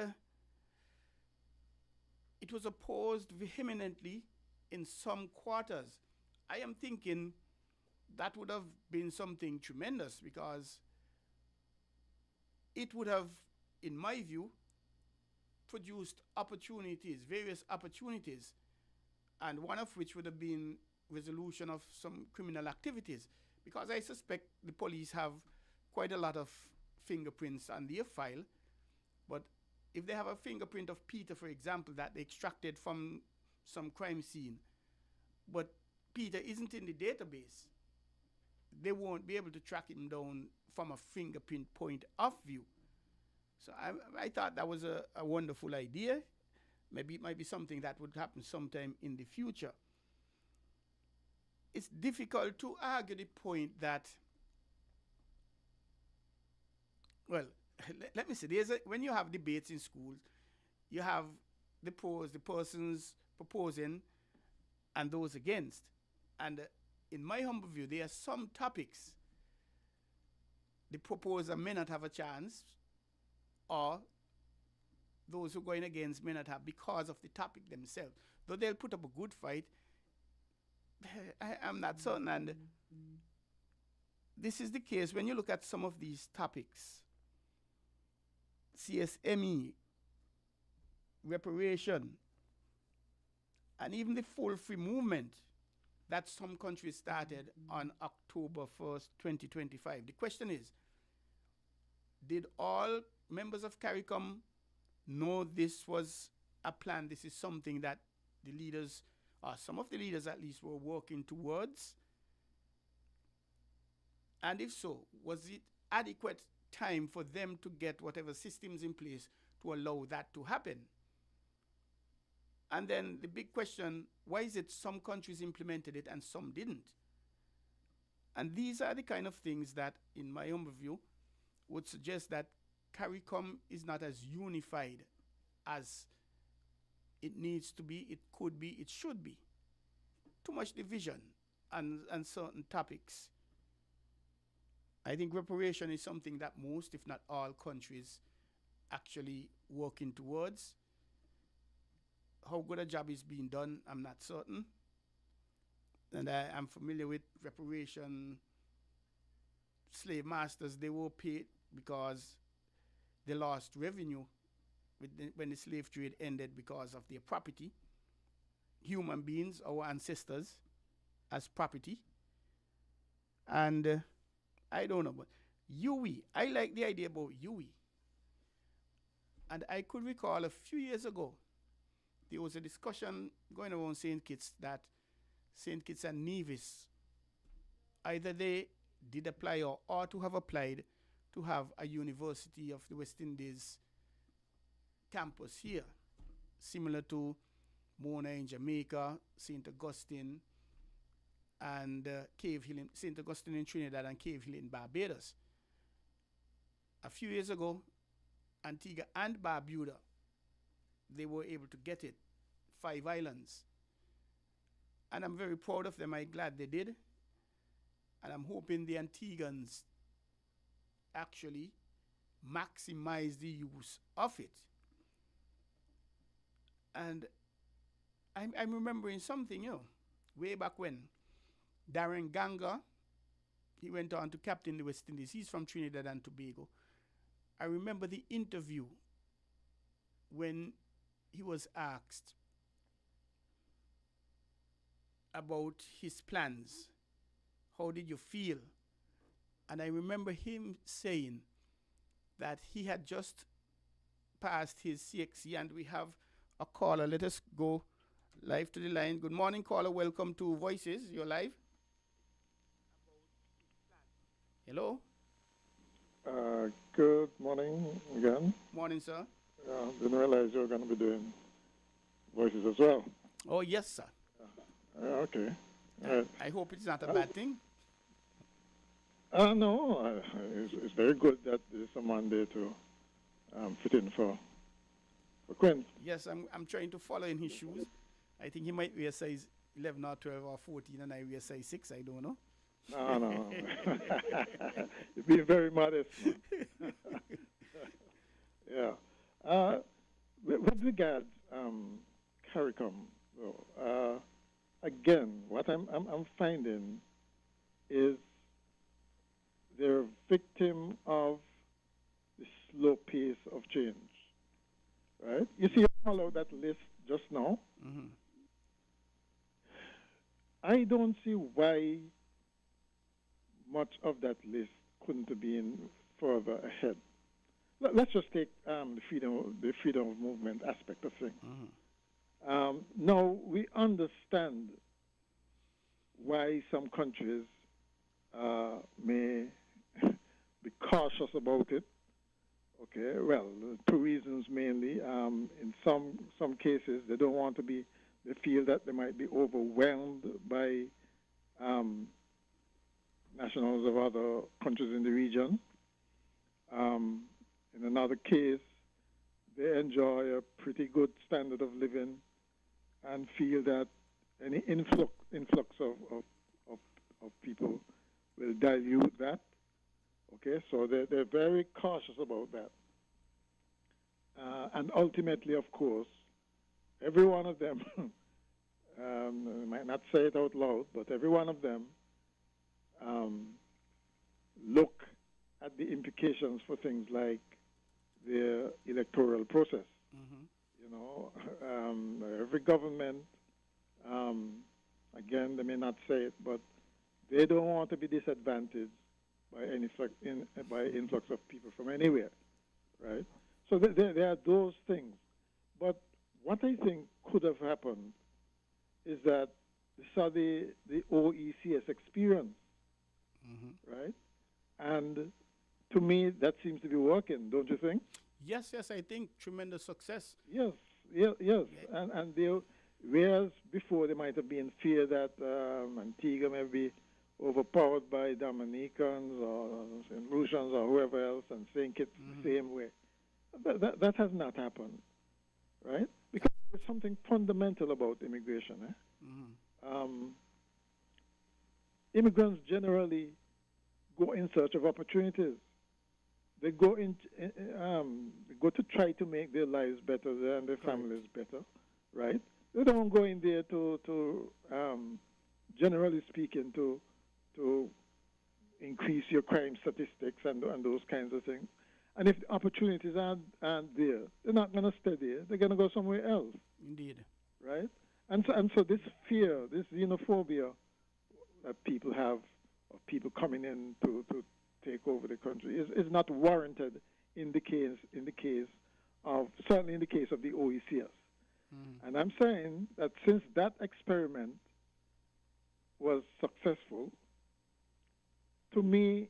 it was opposed vehemently in some quarters. I am thinking that would have been something tremendous, because it would have, in my view, produced opportunities, various opportunities, and one of which would have been resolution of some criminal activities, because I suspect the police have quite a lot of fingerprints on their file. But if they have a fingerprint of Peter, for example, that they extracted from some crime scene, but Peter isn't in the database, they won't be able to track him down from a fingerprint point of view. So I thought that was a wonderful idea. Maybe it might be something that would happen sometime in the future. It's difficult to argue the point that, well, let me say, when you have debates in schools, you have the persons proposing and those against. And in my humble view, there are some topics the proposer may not have a chance, or those who are going against may not have, because of the topic themselves. Though they'll put up a good fight, I'm not certain. And this is the case when you look at some of these topics. CSME, reparation, and even the full free movement that some countries started on October 1st, 2025. The question is, did all members of CARICOM know this was a plan? This is something that the leaders, or some of the leaders at least, were working towards? And if so, was it adequate time for them to get whatever systems in place to allow that to happen? And then the big question, why is it some countries implemented it and some didn't? And these are the kind of things that, in my humble view, would suggest that CARICOM is not as unified as it needs to be, it could be, it should be. Too much division on certain topics. I think reparation is something that most, if not all, countries actually working towards. How good a job is being done, I'm not certain. And I'm familiar with reparation. Slave masters, they were paid because they lost revenue when the slave trade ended because of their property. Human beings, our ancestors, as property. And I don't know, but UE, I like the idea about UE. And I could recall a few years ago, there was a discussion going around St. Kitts that St. Kitts and Nevis, either they did apply or ought to have applied to have a University of the West Indies campus here, similar to Mona in Jamaica, St. Augustine, and Cave Hill, St. Augustine in Trinidad and Cave Hill in Barbados. A few years ago, Antigua and Barbuda, they were able to get it, 5 islands. And I'm very proud of them. I'm glad they did. And I'm hoping the Antiguans actually maximize the use of it. And I'm remembering something, way back when Darren Ganga, he went on to captain the West Indies. He's from Trinidad and Tobago. I remember the interview when he was asked about his plans. How did you feel? And I remember him saying that he had just passed his CXC, and we have a caller. Let us go live to the line. Good morning, caller. Welcome to Voices. You're live. Hello. Good morning again. Morning, sir. Didn't realize you were going to be doing Voices as well. Oh, yes, sir. Okay. I hope it's not a bad thing. No, it's very good that there's someone there to fit in for Quinn. Yes, I'm trying to follow in his shoes. I think he might wear size 11 or 12 or 14, and I wear size 6. I don't know. No. You're being very modest. Yeah. With regard CARICOM, again, what I'm finding is they're a victim of the slow pace of change, right? You see, I followed that list just now. Mm-hmm. I don't see why much of that list couldn't have been further ahead. Let's just take the freedom of movement aspect of things. Mm-hmm. Now, we understand why some countries may be cautious about it. Okay, well, two reasons mainly. In some cases, they don't want to be. They feel that they might be overwhelmed by nationals of other countries in the region. In another case, they enjoy a pretty good standard of living and feel that any influx of people will dilute that. Okay, so they're very cautious about that. And ultimately, of course, every one of them, I might not say it out loud, but every one of them look at the implications for things like the electoral process. Mm-hmm. You know, every government, again, they may not say it, but they don't want to be disadvantaged by by influx of people from anywhere, right? So there are those things. But what I think could have happened is that they saw the OECS experience, Mm-hmm. right? And to me, that seems to be working, don't you think? Yes, I think tremendous success. Yes. And they, whereas before they might have been fear that Antigua may be overpowered by Dominicans or St. Lucians or whoever else and think it's the same way. That has not happened, right? Because there's something fundamental about immigration. Immigrants generally go in search of opportunities. They go they go to try to make their lives better and their families better, right? They don't go in there to generally speaking, to increase your crime statistics and those kinds of things. And if the opportunities aren't there, they're not going to stay there. They're going to go somewhere else. Indeed. Right? And so this fear, this xenophobia that people have of people coming in to take over the country is not warranted in the case of certainly in the case of the OECS. And I'm saying that since that experiment was successful, to me,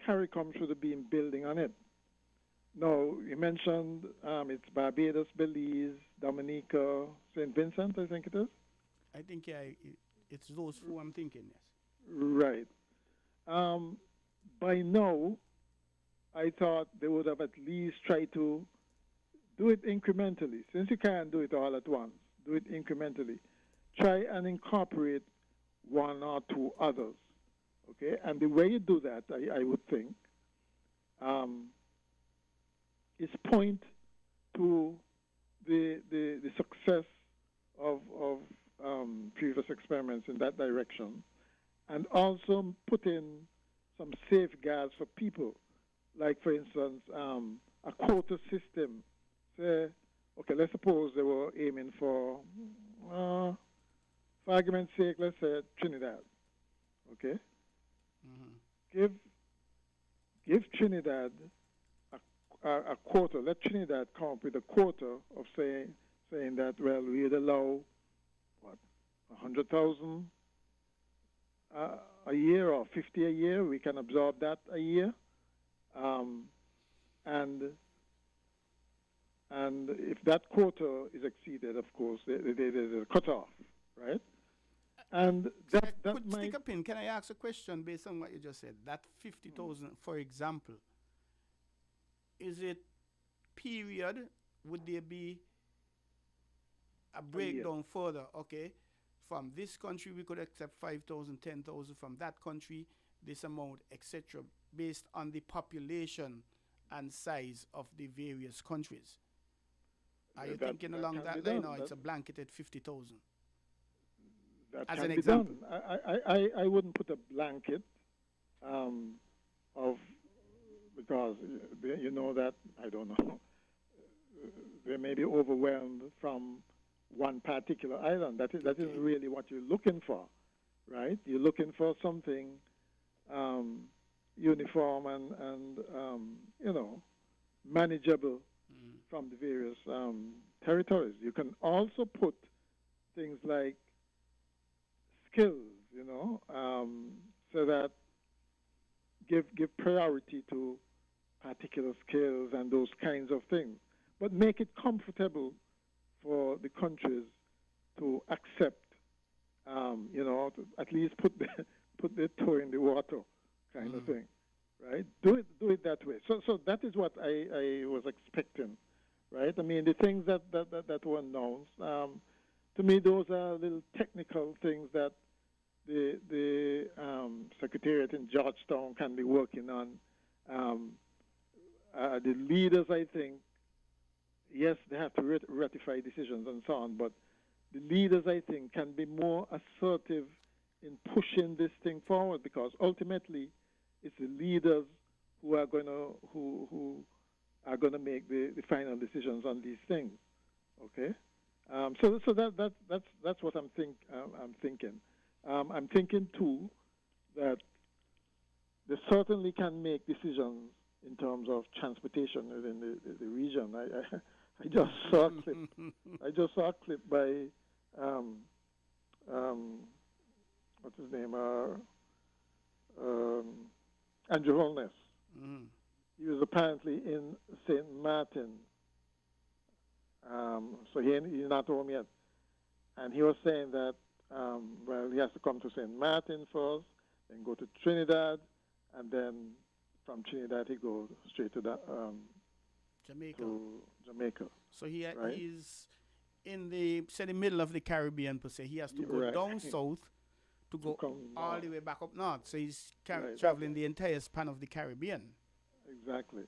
CARICOM should have been building on it. No, you mentioned it's Barbados, Belize, Dominica, St. Vincent, I think it is. I think it's those four I'm thinking. Yes. Right. By now, I thought they would have at least tried to do it incrementally. Since you can't do it all at once, do it incrementally. Try and incorporate one or two others. Okay, and the way you do that, I would think, is point to the success of previous experiments in that direction, and also put in some safeguards for people, like for instance a quota system. Say, okay, let's suppose they were aiming for argument's sake, let's say Trinidad. Okay, give Trinidad a quota. Let Trinidad come up with a quota of saying that, well, we'd allow 100,000 a year or 50 a year. We can absorb that a year, and if that quota is exceeded, of course, there's a cutoff, right? And that might stick a pin. Can I ask a question based on what you just said? That 50,000, for example, is it period? Would there be a breakdown further? Okay, from this country we could accept 5,000, 10,000. From that country, this amount, etc., based on the population and size of the various countries. Are you thinking along that line, or it's a blanketed 50,000? That as can an be example. done. I wouldn't put a blanket of because you know that I don't know they may be overwhelmed from one particular island. That isn't really what you're looking for, right? You're looking for something uniform and manageable from the various territories. You can also put things like skills, so that give priority to particular skills and those kinds of things, but make it comfortable for the countries to accept, to at least put their toe in the water, kind of thing, right? Do it that way. So that is what I was expecting, right? I mean, the things that were announced, to me, those are little technical things that the Secretariat in Georgetown can be working on. The leaders, I think, yes, they have to ratify decisions and so on, but the leaders, I think, can be more assertive in pushing this thing forward, because ultimately it's the leaders who are going to make the final decisions on these things. Okay, so that's what I'm thinking. I'm thinking too that they certainly can make decisions in terms of transportation within the region. I just saw a clip. I just saw a clip by what's his name? Andrew Holness. He was apparently in St. Martin. So he's not home yet. And he was saying that, he has to come to St. Martin first, then go to Trinidad, and then from Trinidad he goes straight to Jamaica. So he's in the middle of the Caribbean per se. He has to go down south to go all the way back up north. So he's traveling the entire span of the Caribbean. Exactly.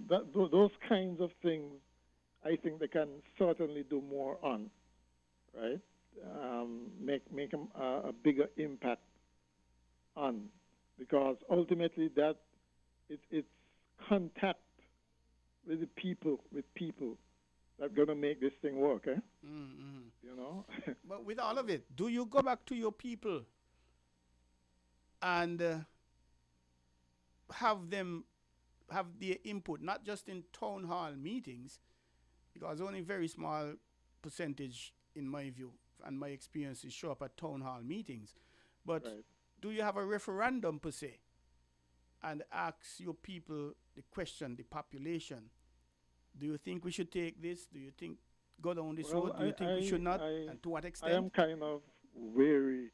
Those kinds of things, I think they can certainly do more on, right? Make a bigger impact on, because ultimately that it's contact with the people, that's going to make this thing work, eh? But with all of it, do you go back to your people and have their input, not just in town hall meetings, because only very small percentage, in my view and my experiences, show up at town hall meetings, but do you have a referendum per se and ask your people the question, the population, do you think we should take this? Do you think go down this road? Do you think we should not? And to what extent? I am kind of wary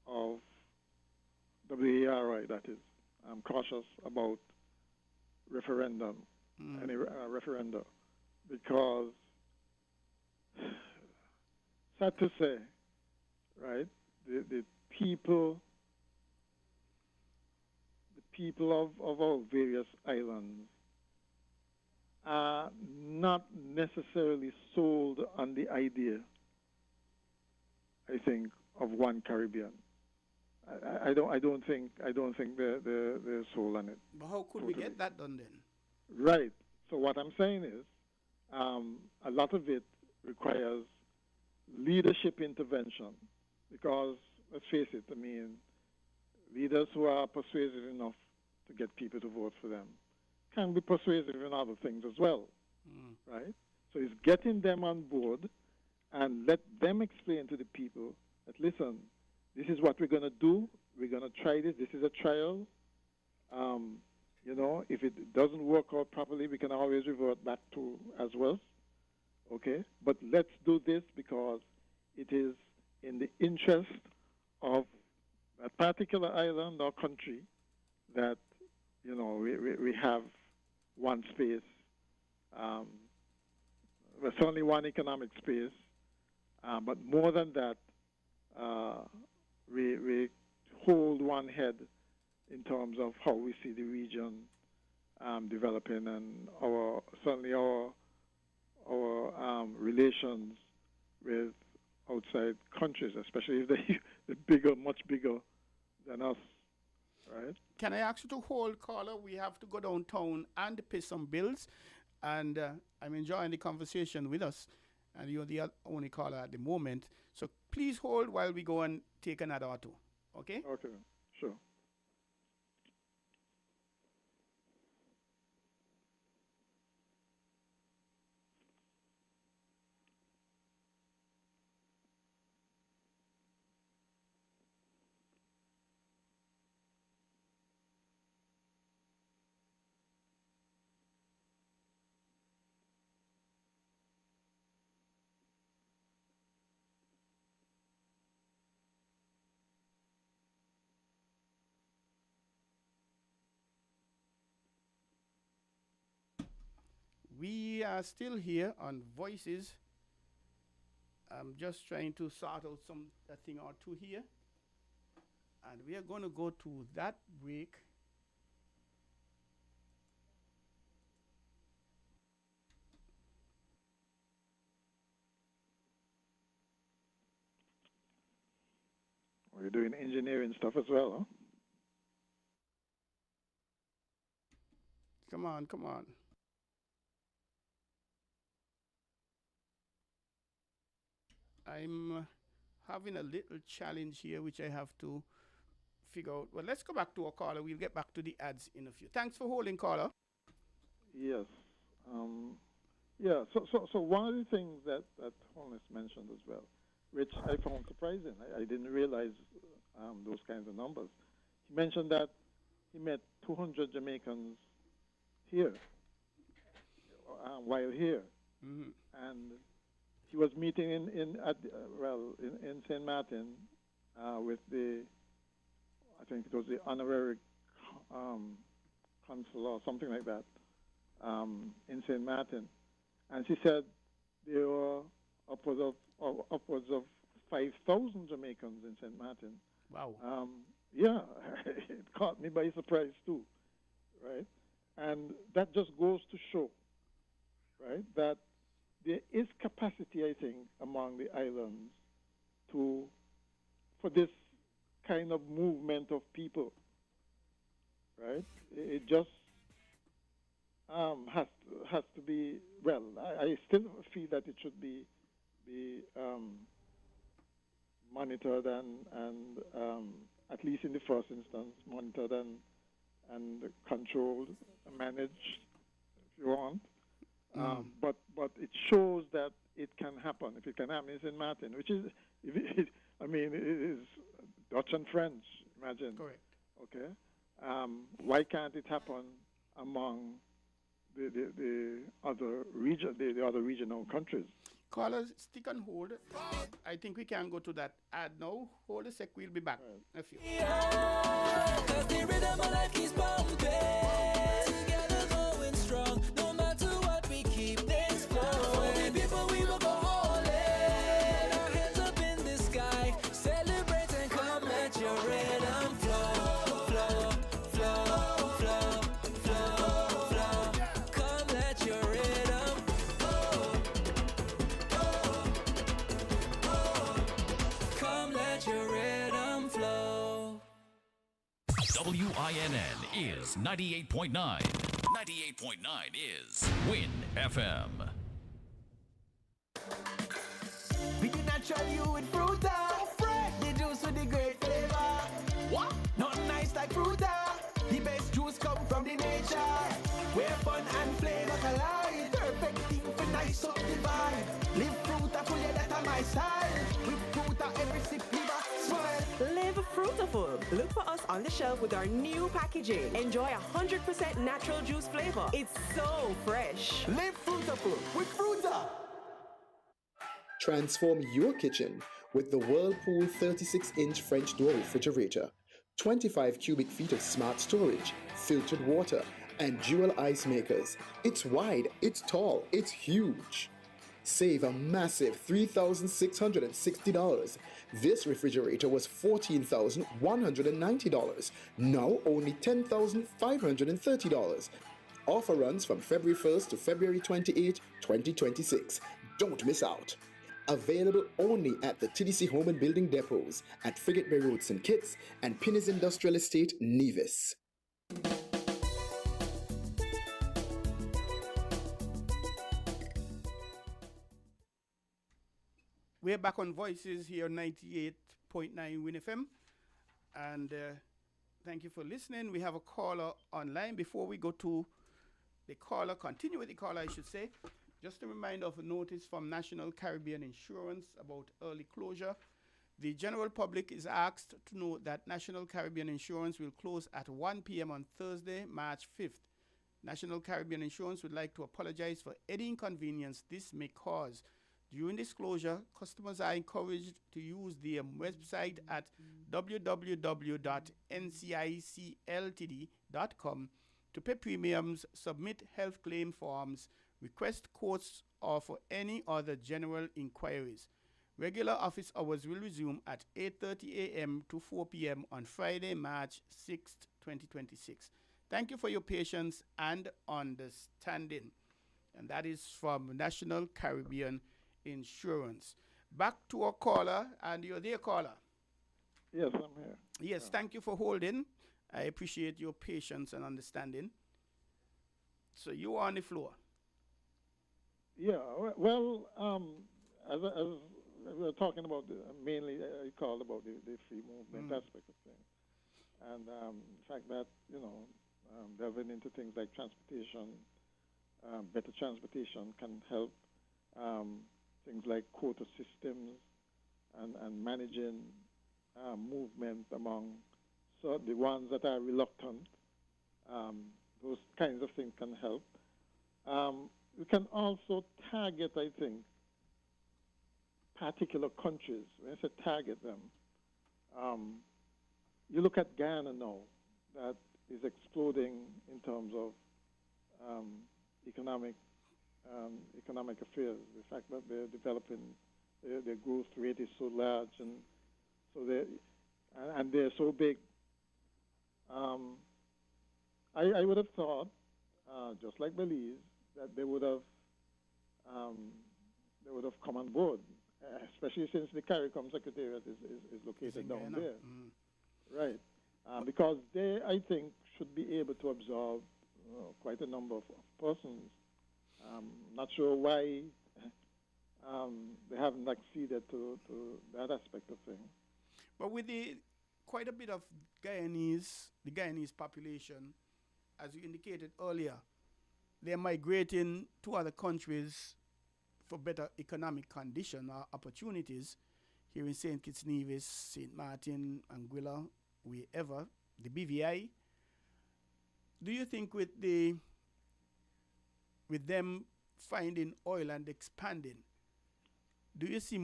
of WARI, that is. I'm cautious about referendum, any referenda, because, sad to say, right, the people of our various islands are not necessarily sold on the idea, I think, of one Caribbean. I don't think they're sold on it. But how could we get that done then? Right. So what I'm saying is, a lot of it requires leadership intervention, because let's face it, I mean, leaders who are persuasive enough to get people to vote for them can be persuasive in other things as well, right? So it's getting them on board and let them explain to the people that, listen, this is what we're going to do. We're going to try this. This is a trial. If it doesn't work out properly, we can always revert back to as well. Okay? But let's do this because it is in the interest of a particular island or country that, we have one space. There's only one economic space. But more than that, we hold one head in terms of how we see the region developing, and our relations with outside countries, especially if they're bigger, much bigger than us, right? Can I ask you to hold, caller? We have to go downtown and pay some bills. And I'm enjoying the conversation with us. And you're the only caller at the moment. So please hold while we go and take another or two. Okay? Okay, sure. We are still here on Voices. I'm just trying to sort out a thing or two here. And we are going to go to that break. We're doing engineering stuff as well, huh? Come on, come on. I'm having a little challenge here, which I have to figure out. Well, let's go back to our caller. We'll get back to the ads in a few. Thanks for holding, caller. Yes. So one of the things that Holness mentioned as well, which I found surprising, I didn't realize those kinds of numbers. He mentioned that he met 200 Jamaicans here, while here. Mm-hmm. And he was meeting in St. Martin with I think it was the honorary consul or something like that in St. Martin, and she said there were upwards of 5,000 Jamaicans in St. Martin. Wow. Yeah, it caught me by surprise too, right? And that just goes to show, right, that there is capacity, I think, among the islands for this kind of movement of people, right? It just has to be, well, I still feel that it should be monitored and at least in the first instance, monitored and controlled, managed, if you want. But it shows that it can happen. If it can happen in St. Martin, which is, it is Dutch and French, imagine. Correct. Okay. Why can't it happen among the other regional countries? Callers, stick on hold. I think we can go to that ad now. Hold a sec, we'll be back. A few. Cause the rhythm of life keeps pumping. Together going strong. No matter what, we keep things flowing. For the people, we will go all in. Our hands up in the sky. Celebrate and come, let your rhythm flow. Flow, flow, flow, flow, flow. Come, let your rhythm flow. Come, let your rhythm flow. WINN is 98.9. 98.9 is Win FM. We did natural you with Fruta. Fresh. The juice with the great flavor. What? Not nice like Fruta. The best juice come from the nature. Where fun and flavor collide. Perfect thing for nice up the vibe. Live Fruta for you, that's my style. With Fruta every sip liver smile. Live Fruitaful. Look for us on the shelf with our new packaging. Enjoy 100% natural juice flavor. It's so fresh. Live Fruitaful with Fruta. Transform your kitchen with the Whirlpool 36-inch French door refrigerator. 25 cubic feet of smart storage, filtered water, and dual ice makers. It's wide, it's tall, it's huge. Save a massive $3,660. This refrigerator was $14,190. Now only $10,530. Offer runs from February 1st to February 28, 2026. Don't miss out. Available only at the TDC Home and Building Depots at Frigate Bay Road, St. Kitts, and Pinnes Industrial Estate, Nevis. We're back on Voices here, 98.9 WinFM. And thank you for listening. We have a caller online. Before we go to the caller, continue with the caller, I should say. Just a reminder of a notice from National Caribbean Insurance about early closure. The general public is asked to note that National Caribbean Insurance will close at 1 p.m. on Thursday, March 5th. National Caribbean Insurance would like to apologize for any inconvenience this may cause. During this closure, customers are encouraged to use their website at www.ncicltd.com to pay premiums, submit health claim forms, request quotes, or for any other general inquiries. Regular office hours will resume at 8:30 a.m. to 4 p.m. on Friday, March 6th, 2026. Thank you for your patience and understanding. And that is from National Caribbean Insurance. Back to our caller, and you're there, caller. Yes, I'm here. Yes, thank you for holding. I appreciate your patience and understanding. So you are on the floor. Yeah, well, as we were talking about, mainly I called about the free movement aspect of things. And the fact that, delving into things like transportation, better transportation can help things like quota systems and managing movement among the ones that are reluctant. Those kinds of things can help. We can also target, I think, particular countries. When I say target them, you look at Ghana now, that is exploding in terms of economic affairs. The fact that they're developing, their growth rate is so large, and so they're so big. I would have thought, just like Belize, that they would have come on board, especially since the CARICOM Secretariat is located down there. Right. Because they, I think, should be able to absorb quite a number of persons. Not sure why they haven't acceded to that aspect of things. But with quite a bit of the Guyanese population, as you indicated earlier, they're migrating to other countries for better economic condition or opportunities. Here in St. Kitts, Nevis, St. Martin, Anguilla, wherever, the BVI. Do you think with them finding oil and expanding, do you see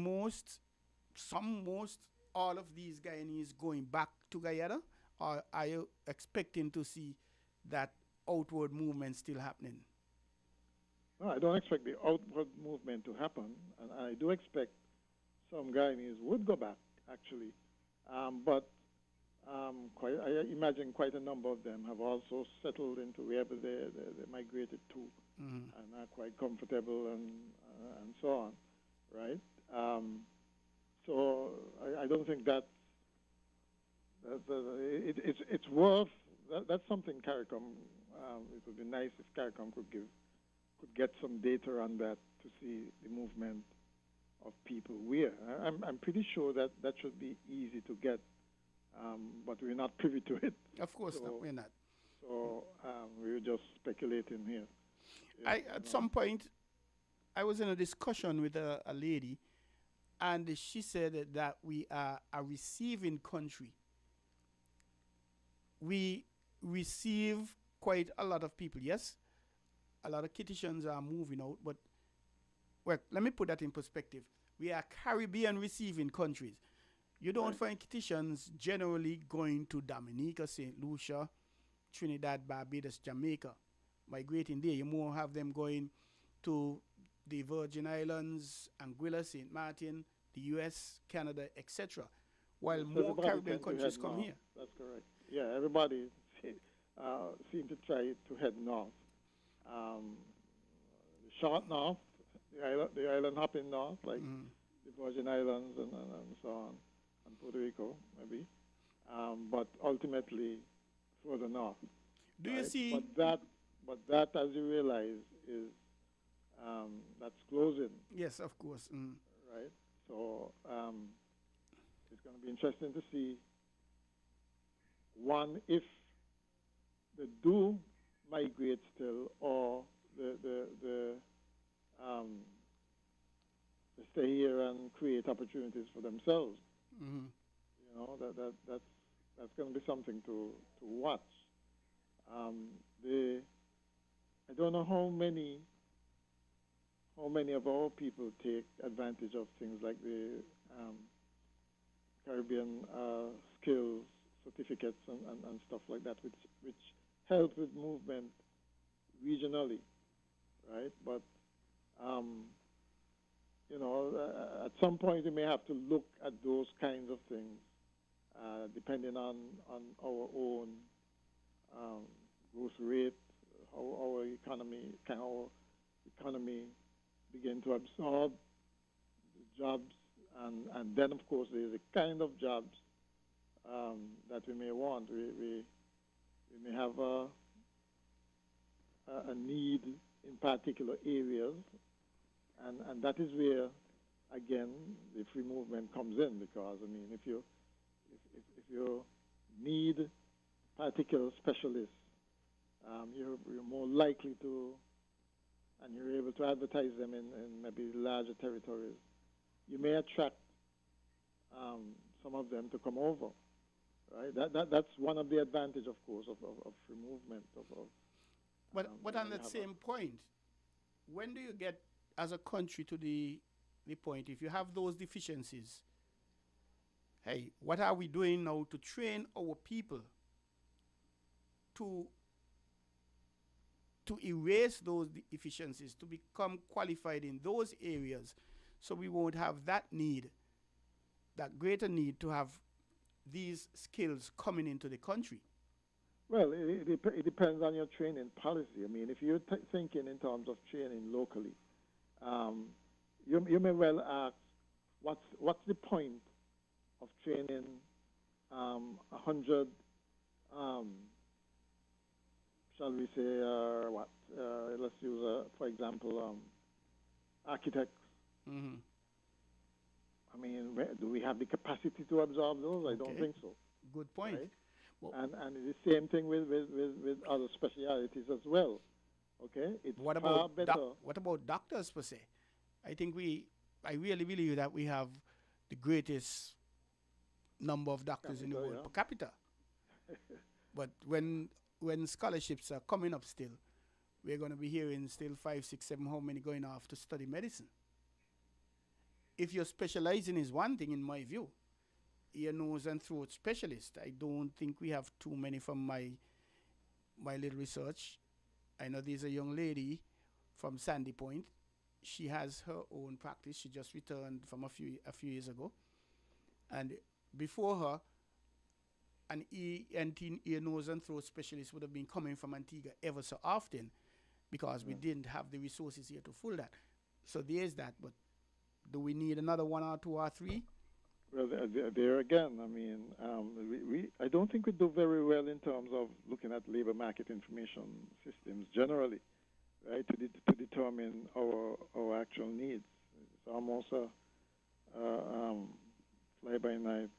all of these Guyanese going back to Guyana, or are you expecting to see that outward movement still happening? No, I don't expect the outward movement to happen, and I do expect some Guyanese would go back, actually. But I imagine quite a number of them have also settled into wherever they migrated to, and are quite comfortable and so on, right? So I don't think that's worth. That's something CARICOM. It would be nice if CARICOM could get some data on that to see the movement of people where. I'm pretty sure that should be easy to get, but we're not privy to it. Of course not, we're not. So we're just speculating here. At some point, I was in a discussion with a lady, and she said that we are a receiving country. We receive quite a lot of people, yes? A lot of Kittitians are moving out, but, well, let me put that in perspective. We are Caribbean receiving countries. You don't find Kittitians generally going to Dominica, St. Lucia, Trinidad, Barbados, Jamaica, migrating there. You more have them going to the Virgin Islands, Anguilla, St. Martin, the U.S., Canada, etc., while more Caribbean countries come here. That's correct. Yeah, everybody seem to try to head north. The short north, the island hopping north, like the Virgin Islands and so on, and Puerto Rico maybe, but ultimately further north. Do you see? But that, as you realize, is that's closing. Yes, of course. Right. So it's going to be interesting to see one if they do migrate still, or the they stay here and create opportunities for themselves. Mm-hmm. You know, that's going to be something to watch. I don't know how many of our people take advantage of things like the Caribbean skills certificates and stuff like that, which help with movement regionally, right? But you know, at some point we may have to look at those kinds of things, depending on our own growth rate, how our economy begin to absorb the jobs, and then of course there's a kind of jobs that we may want. We may have a need in particular areas, and that is where again the free movement comes in, because I mean if you need particular specialists, you're more likely to, and you're able to advertise them in maybe larger territories. You may attract some of them to come over, right? That's one of the advantages, of course, of free movement. But on that same point, when do you get as a country to the point, if you have those deficiencies, hey, what are we doing now to train our people to erase those deficiencies, to become qualified in those areas, so we won't have that need, that greater need to have these skills coming into the country? Well, it depends on your training policy. I mean, if you're thinking in terms of training locally, you may well ask, what's the point of training 100, shall we say, let's use, for example, architects. Mm-hmm. I mean, do we have the capacity to absorb those? I don't think so. Good point. Right? Well, and the same thing with other specialities as well. Okay, it's what far better. What about doctors per se? I really believe that we have the greatest number of doctors in the world per capita. But when scholarships are coming up still, we're going to be hearing still 5, 6, 7, how many going off to study medicine. If you're specializing is one thing, in my view, ear, nose, and throat specialist, I don't think we have too many from my little research. I know there's a young lady from Sandy Point. She has her own practice. She just returned from a few years ago. And before her, an ENT, ear, nose, and throat specialist would have been coming from Antigua ever so often, because we didn't have the resources here to fill that. So there's that. But do we need another 1 or 2 or 3? Well, there again, I mean, I don't think we do very well in terms of looking at labor market information systems generally, right, to determine our actual needs. It's almost a fly-by-night,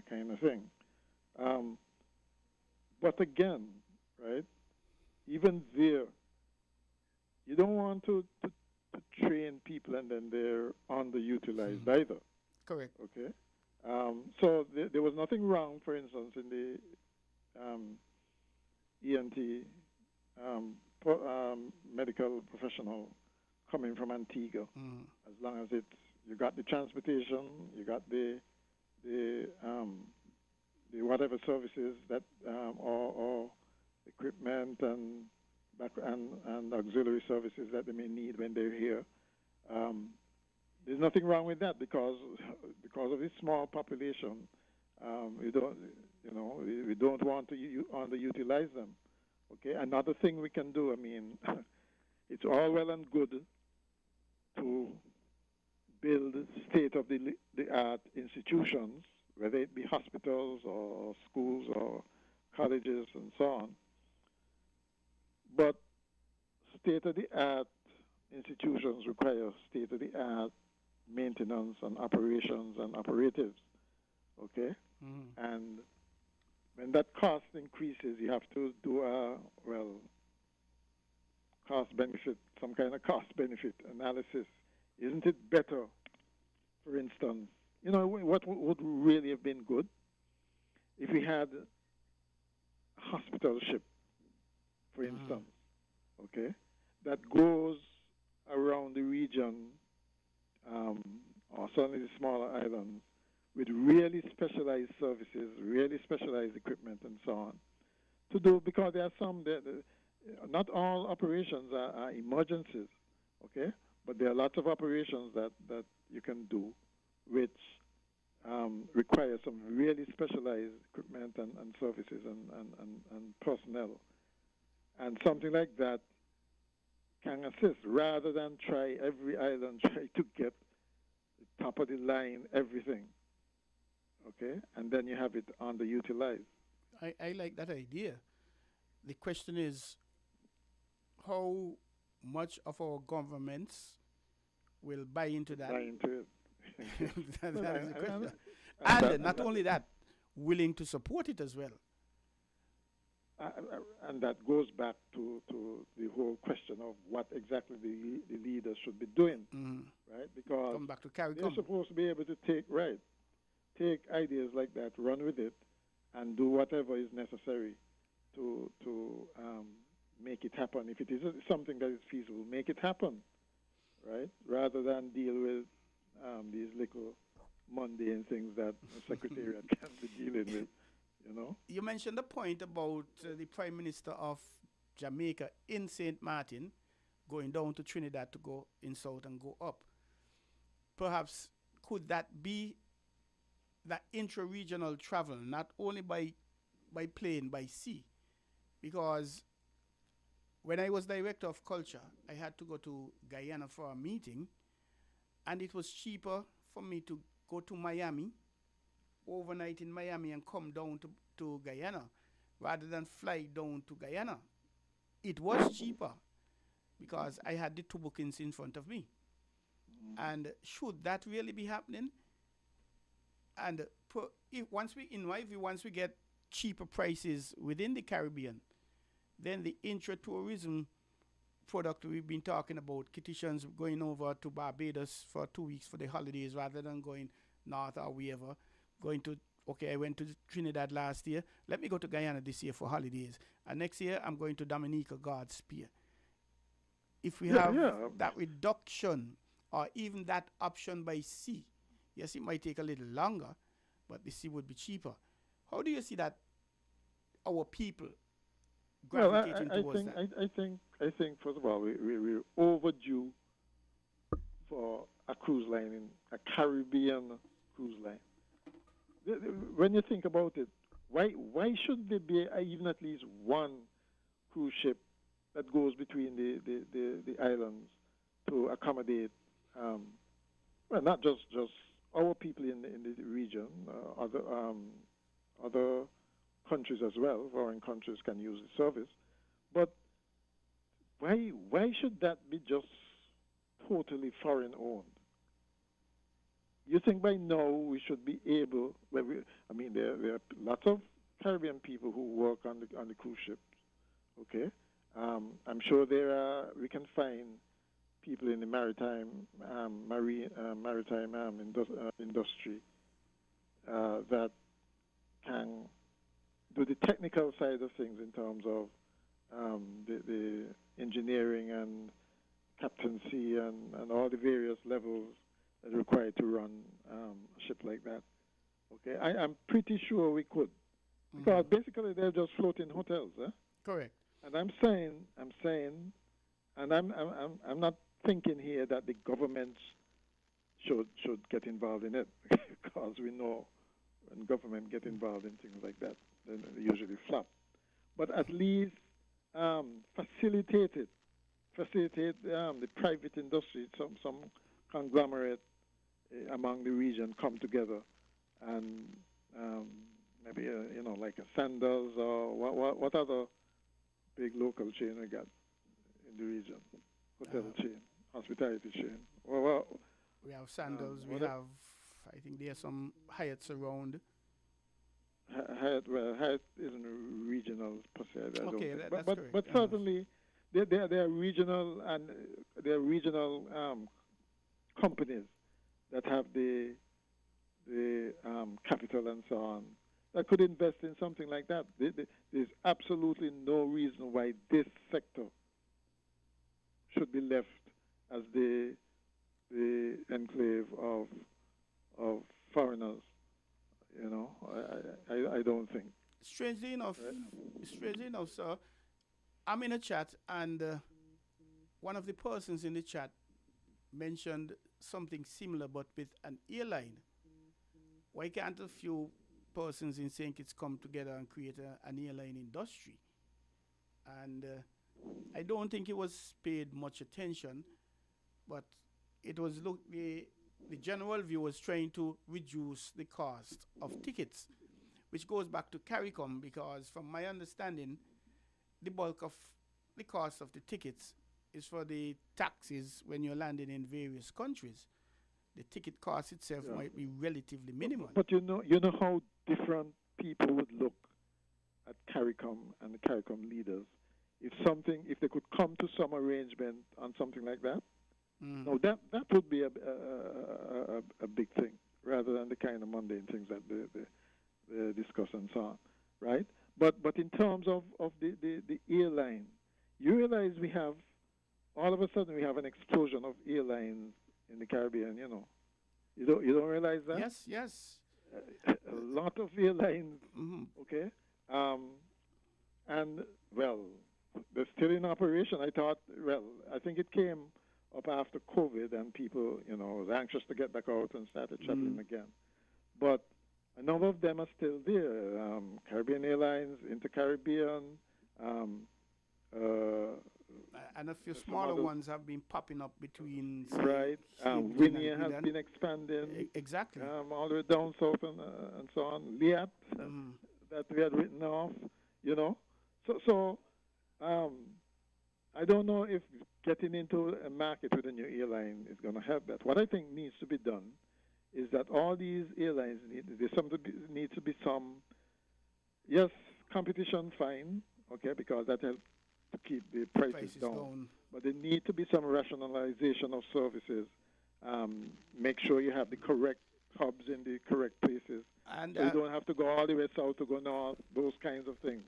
kind of thing. But again, right, even there, you don't want to train people and then they're underutilized either. Correct. Okay. So there was nothing wrong, for instance, in the ENT medical professional coming from Antigua, as long as you got the transportation, you got the whatever services that or equipment and auxiliary services that they may need when they're here. There's nothing wrong with that, because of this small population, we don't want to underutilize them. Okay. Another thing we can do, I mean, it's all well and good to build state-of-the-art institutions, whether it be hospitals or schools or colleges and so on. But state-of-the-art institutions require state-of-the-art maintenance and operations and operatives, okay? And when that cost increases, you have to do cost-benefit, some kind of cost-benefit analysis. Isn't it better, for instance, what would really have been good if we had a hospital ship, for instance, okay, that goes around the region, or certainly the smaller islands, with really specialized services, really specialized equipment, and so on, to do, because there are some, not all operations are emergencies, okay, but there are lots of operations that you can do which require some really specialized equipment and services and personnel. And something like that can assist, rather than try every island, try to get the top of the line, everything. Okay? And then you have it underutilized. I like that idea. The question is how much of our governments will buy into that. Buy into it. That is the question. And not only that, willing to support it as well. And that goes back to the whole question of what exactly the leaders should be doing, right? Because come back to they're supposed to be able to take ideas like that, run with it, and do whatever is necessary to make it happen. If it is something that is feasible, make it happen, right? Rather than deal with these little mundane things that the Secretariat can be dealing with. You mentioned the point about the Prime Minister of Jamaica in St. Martin going down to Trinidad to go in south and go up. Perhaps could that be that intra-regional travel, not only by plane, by sea? Because when I was Director of Culture, I had to go to Guyana for a meeting, and it was cheaper for me to go to Miami, overnight in Miami, and come down to Guyana rather than fly down to Guyana. It was cheaper because I had the two bookings in front of me. And should that really be happening? And once we get cheaper prices within the Caribbean, then the intra-tourism product we've been talking about, Kitishans going over to Barbados for 2 weeks for the holidays rather than going north or wherever, I went to Trinidad last year, let me go to Guyana this year for holidays. And next year, I'm going to Dominica, God's Spear. If we have that reduction or even that option by sea, yes, it might take a little longer, but the sea would be cheaper. How do you see that our people gravitating towards that? I think, first of all, we're overdue for a cruise line, a Caribbean cruise line. When you think about it, why should there be even at least one cruise ship that goes between the islands to accommodate, not just our people in the region, other countries as well, foreign countries can use the service, but why should that be just totally foreign owned? You think by now we should be able? There are lots of Caribbean people who work on the cruise ships. Okay, I'm sure we can find people in the maritime industry that can do the technical side of things in terms of the engineering and captaincy and all the various levels that are required to run a ship like that. Okay, I'm pretty sure we could, because basically they're just floating hotels. Correct. And I'm saying, and I'm not thinking here that the governments should get involved in it, because we know when government get involved in things like that, then they usually flop. But at least facilitate the private industry, some conglomerate among the region come together and maybe like a Sanders or what other big local chain we got in the region, hotel chain, hospitality chain. Well, we have Sanders. We have, I think there are some Hyatts around. Hyatt isn't regional per se. I don't think. That's correct. But certainly there are regional and there are regional companies that have the capital and so on that could invest in something like that. There's absolutely no reason why this sector should be left as the enclave of foreigners. I don't think. Strangely enough, sir, I'm in a chat and one of the persons in the chat mentioned something similar but with an airline. Why can't a few persons in St. Kitts come together and create an airline industry? And I don't think it was paid much attention, but it was the general view was trying to reduce the cost of tickets, which goes back to CARICOM, because from my understanding, the bulk of the cost of the tickets is for the taxes when you're landing in various countries. The ticket cost itself might be relatively minimal. But you know how different people would look at CARICOM and the CARICOM leaders if they could come to some arrangement on something like that. No, that would be a big thing, rather than the kind of mundane things that they discuss and so on, right? But in terms of the airline, you realize all of a sudden we have an explosion of airlines in the Caribbean. You don't realize that? Yes. A lot of airlines. Okay, and well, they're still in operation. I think it came up after COVID, and people, was anxious to get back out and started traveling again. But a number of them are still there. Caribbean Airlines, Inter-Caribbean. And a few smaller ones have been popping up between. Right. Winnie has been expanding. Exactly. All the way down south and so on. Liat, that we had written off, So I don't know if getting into a market with a new airline is going to help that. What I think needs to be done is that all these airlines need to be some, yes, competition fine, okay, because that helps to keep the prices down. But there need to be some rationalization of services. Make sure you have the correct hubs in the correct places. And so you don't have to go all the way south to go north, those kinds of things.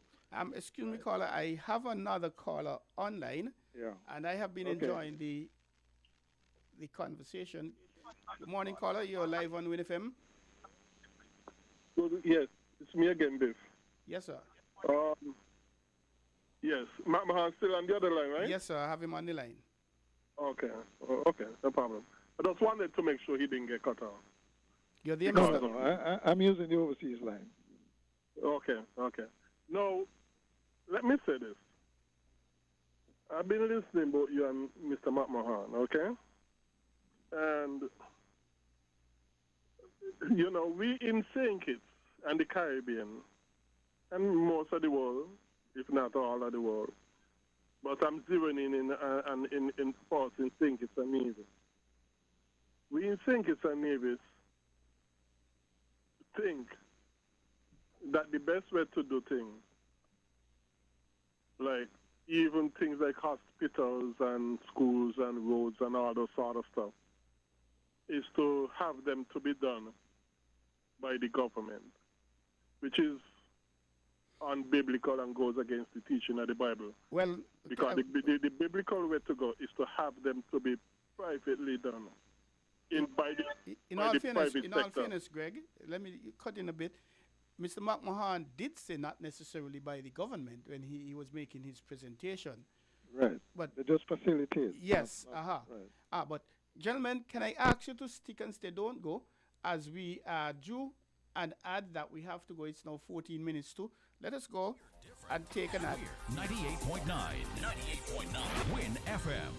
Excuse me, caller. I have another caller online. Yeah. And I have been enjoying the conversation. Good morning, caller. You're live on WinFM. Yes, it's me again, Biff. Yes, sir. Yes. Mahan still on the other line, right? Yes, sir. I have him on the line. Okay. Okay, no problem. I just wanted to make sure he didn't get cut off. You're the No, I'm using the overseas line. Okay. Now, let me say this. I've been listening about you and Mr. McMahon, okay? And, we in St. Kitts and the Caribbean, and most of the world, if not all of the world, but I'm zeroing in parts in St. Kitts and Nevis. We in St. Kitts and Nevis think that the best way to do things, like even things like hospitals and schools and roads and all those sort of stuff, is to have them to be done by the government, which is unbiblical and goes against the teaching of the Bible. Well, because the biblical way to go is to have them to be privately done. In all fairness, Greg, let me cut in a bit. Mr. McMahon did say not necessarily by the government when he was making his presentation. Right. But they just facilitate. Yes. Right. But gentlemen, can I ask you to stick and stay? Don't go, as we are due and add that we have to go. It's now 14 minutes to. Let us go and take an ad. 98.9 Win FM.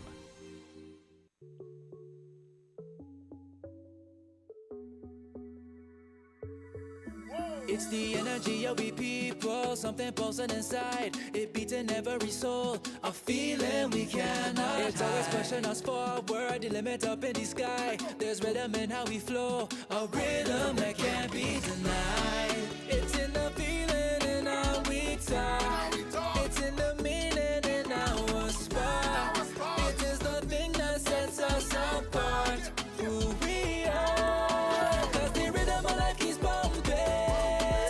It's the energy of we people, something pulsing inside. It beating every soul, a feeling we cannot It's always pushing us forward, the limit up in the sky. There's rhythm in how we flow, a rhythm that can't be denied. It's in the feeling in how we talk. It's in the meaning in our spot. It is the thing that sets us apart. Who we are, 'cause the rhythm of life keeps bumping.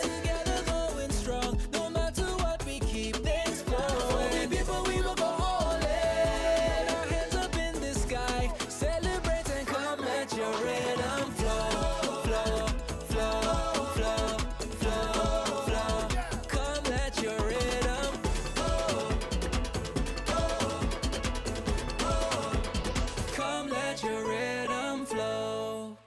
Together going strong, no matter what we keep things flowing. For the people we will go all in. Our hands up in the sky, celebrate and come let your rhythm flow, flow, flow, flow, flow, flow. Come let your rhythm come let your rhythm flow.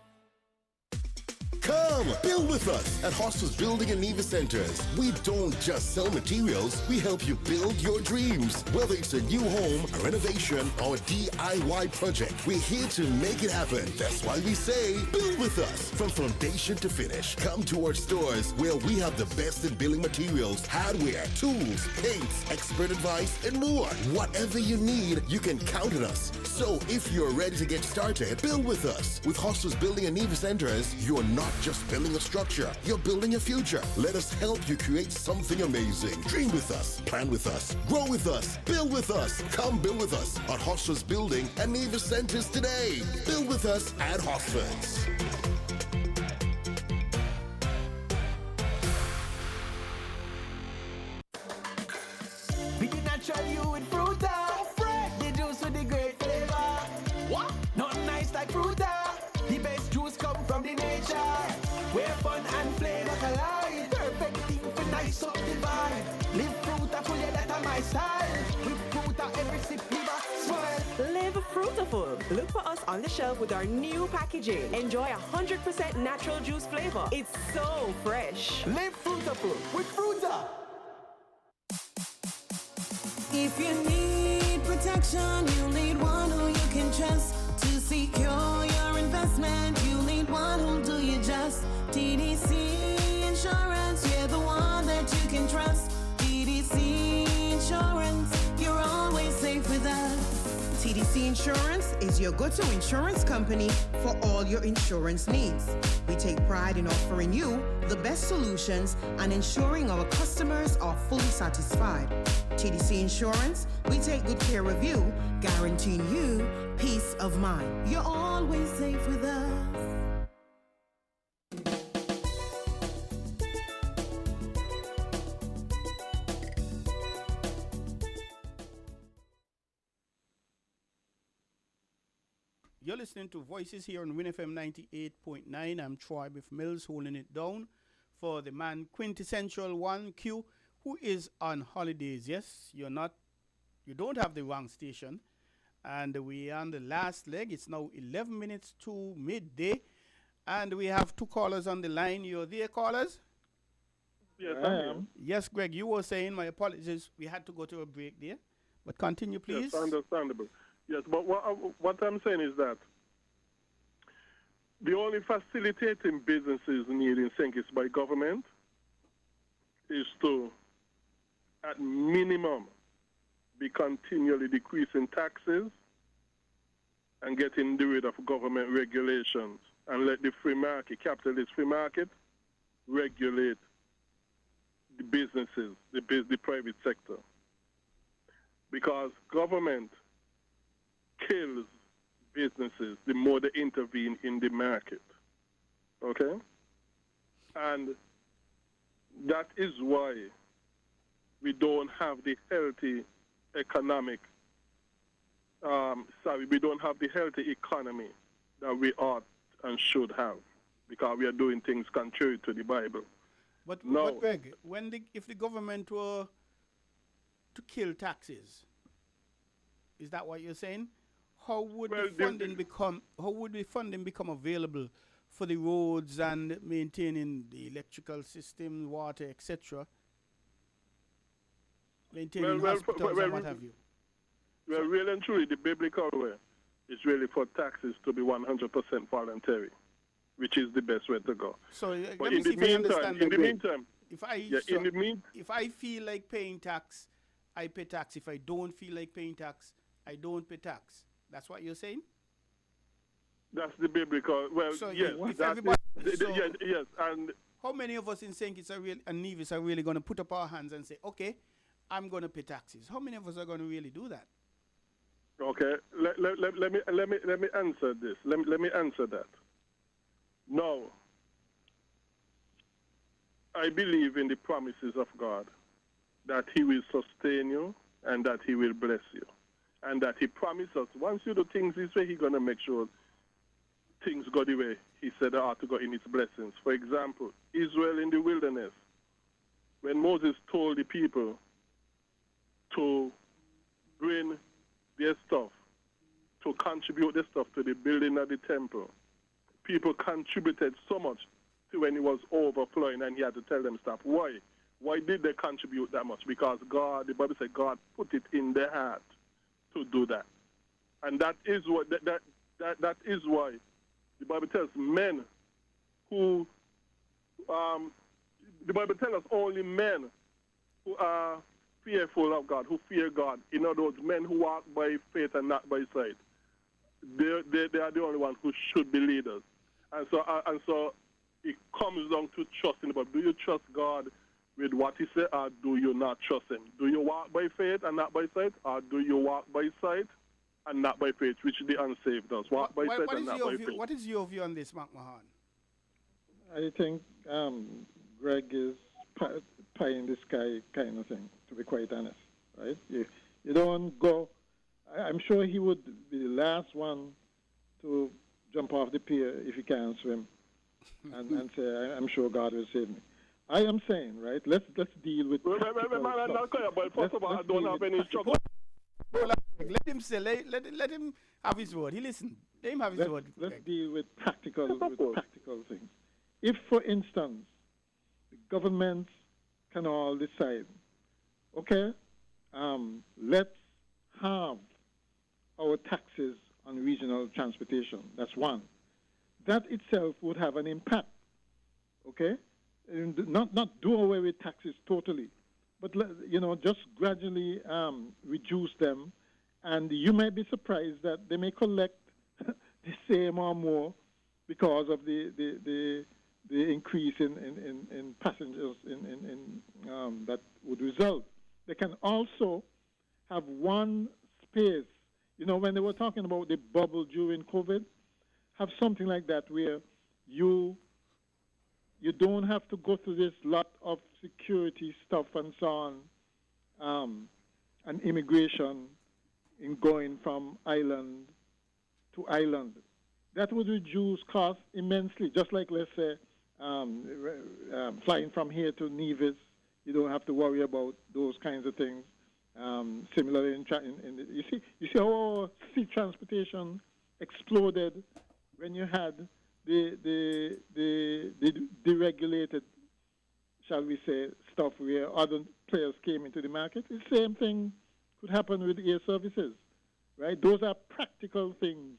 Come, build with us at Hostels Building and Nevis Centers. We don't just sell materials, we help you build your dreams. Whether it's a new home, a renovation, or a DIY project, we're here to make it happen. That's why we say, build with us. From foundation to finish, come to our stores where we have the best in building materials, hardware, tools, paints, expert advice, and more. Whatever you need, you can count on us. So if you're ready to get started, build with us. With Hostels Building and Nevis Centers, you're not just building a structure, you're building a future. Let us help you create something amazing. Dream with us, plan with us, grow with us, build with us. Come build with us at Hostels Building and Nevis Centers today. Build with us at Hostels. We the natural you with Fruta. The juice with the great flavor. What? Not nice like Fruta. The best juice come from the nature. Where fun and flavor collide. Perfect thing for nice up the vibe. Live Fruta full, yeah, that's my style. With Fruta every sip liver smile. Live fruitful. Look for us on the shelf with our new packaging. Enjoy 100% natural juice flavor. It's so fresh. Live Fruitaful with Fruta. If you need protection, you need one who you can trust to secure your investment. You need one who'll do you just. TDC Insurance, you're the one that you can trust. TDC Insurance, you're always safe with us. TDC Insurance is your go-to insurance company for all your insurance needs. We take pride in offering you the best solutions and ensuring our customers are fully satisfied. TDC Insurance, we take good care of you, guaranteeing you peace of mind. You're always safe with us. You're listening to Voices here on WinFM 98.9. I'm Troy Biff Mills holding it down for the man quintessential 1Q who is on holidays. Yes, you don't have the wrong station. And we are on the last leg. It's now 11 minutes to midday. And we have two callers on the line. You're there, callers? Yes, I am. Yes, Greg, you were saying, my apologies, we had to go to a break there. But continue, please. Yes, understandable. Yes, but what I'm saying is that the only facilitating businesses need in sync is by government is to, at minimum, be continually decreasing taxes and getting rid of government regulations and let the free market, capitalist free market, regulate the businesses, the private sector. Because government kills businesses the more they intervene in the market. Okay? And that is why we don't have the healthy economic, we don't have the healthy economy that we ought and should have, because we are doing things contrary to the Bible. But Greg, if the government were to kill taxes, is that what you're saying? How would the funding become available for the roads and maintaining the electrical system, water, etc.? Maintaining hospitals and what have you. Well, really and truly, the biblical way is really for taxes to be 100% voluntary. which is the best way to go. So but let me see if I understand that. meantime, if I if I feel like paying tax, I pay tax. If I don't feel like paying tax, I don't pay tax. That's what you're saying? That's the biblical. Well, so yes, if everybody, yes, and how many of us in St. Kitts and Nevis are really going to put up our hands and say, okay, I'm going to pay taxes? How many of us are going to really do that? Okay, let me answer this. Let me answer that. No, I believe in the promises of God that He will sustain you and that He will bless you, and that He promised us once you do things this way, He's going to make sure things go the way He said they ought to go in His blessings. For example, Israel in the wilderness, when Moses told the people to bring their stuff, to contribute their stuff to the building of the temple, people contributed so much to when it was overflowing and He had to tell them stop. Why? Why did they contribute that much? Because God, the Bible said God put it in their heart to do that. And that is what that is why the Bible tells men who the Bible tells us only men who are fearful of God, who fear God. In other words, men who walk by faith and not by sight. They are the only ones who should be leaders. And so it comes down to trusting. But do you trust God with what He said, or do you not trust Him? Do you walk by faith and not by sight, or do you walk by sight and not by faith, which the unsaved does? Walk by sight and not by faith. What is your view on this, Mark Mahan? I think Greg is pie in the sky kind of thing, to be quite honest, right? You don't go. I'm sure he would be the last one to jump off the pier if he can't swim and say, I'm sure God will save me. I am saying, right, let's deal with but first of all, I don't have any struggle. Let him say, let him have his word. He listen. Let him have his word. Let's deal with practical things. If, for instance, the government can all decide, okay, let's have our taxes on regional transportation. That's one. That itself would have an impact, okay? And not do away with taxes totally, but just gradually reduce them, and you may be surprised that they may collect the same or more because of the increase in passengers that would result. They can also have one space. When they were talking about the bubble during COVID, have something like that where you don't have to go through this lot of security stuff and so on, and immigration in going from island to island. That would reduce costs immensely, just like, let's say, flying from here to Nevis. You don't have to worry about those kinds of things. Similarly, you see how our sea transportation exploded when you had the deregulated, shall we say, stuff where other players came into the market. The same thing could happen with air services, right? Those are practical things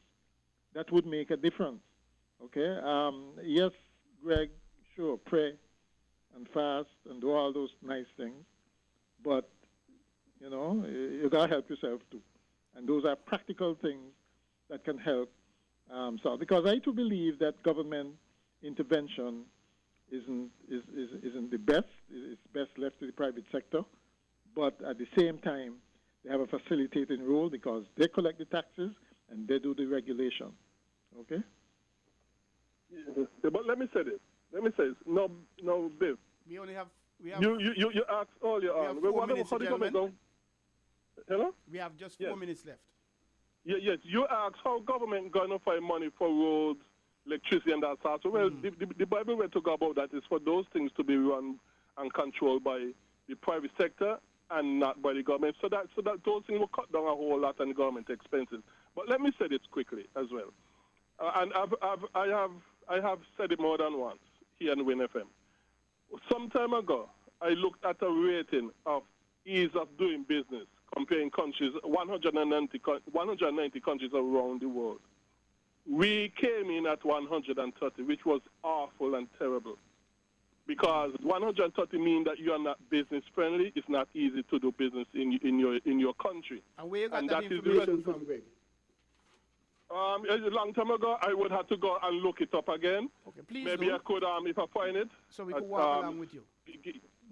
that would make a difference. Okay. Yes, Greg. Sure, pray and fast and do all those nice things, but you gotta help yourself too. And those are practical things that can help. So, because I too believe that government intervention isn't the best. It's best left to the private sector. But at the same time, they have a facilitating role because they collect the taxes and they do the regulation. Okay. Yeah, but let me say this. No, Bill. We have. You asked earlier on. Hello? We have just 4 minutes left. Yes. You asked how government gonna find money for roads, electricity, and that sort. So, well, the Bible will talk about that is for those things to be run and controlled by the private sector and not by the government. So that those things will cut down a whole lot on government expenses. But let me say this quickly as well. And I have said it more than once here on WinFM. Some time ago, I looked at a rating of ease of doing business, comparing countries, 190 countries around the world. we came in at 130, which was awful and terrible. Because 130 means that you are not business friendly. It's not easy to do business in your country. And where you got and that information from, Greg? A long time ago, I would have to go and look it up again. Okay, please. Maybe I could, if I find it. So we could walk along with you.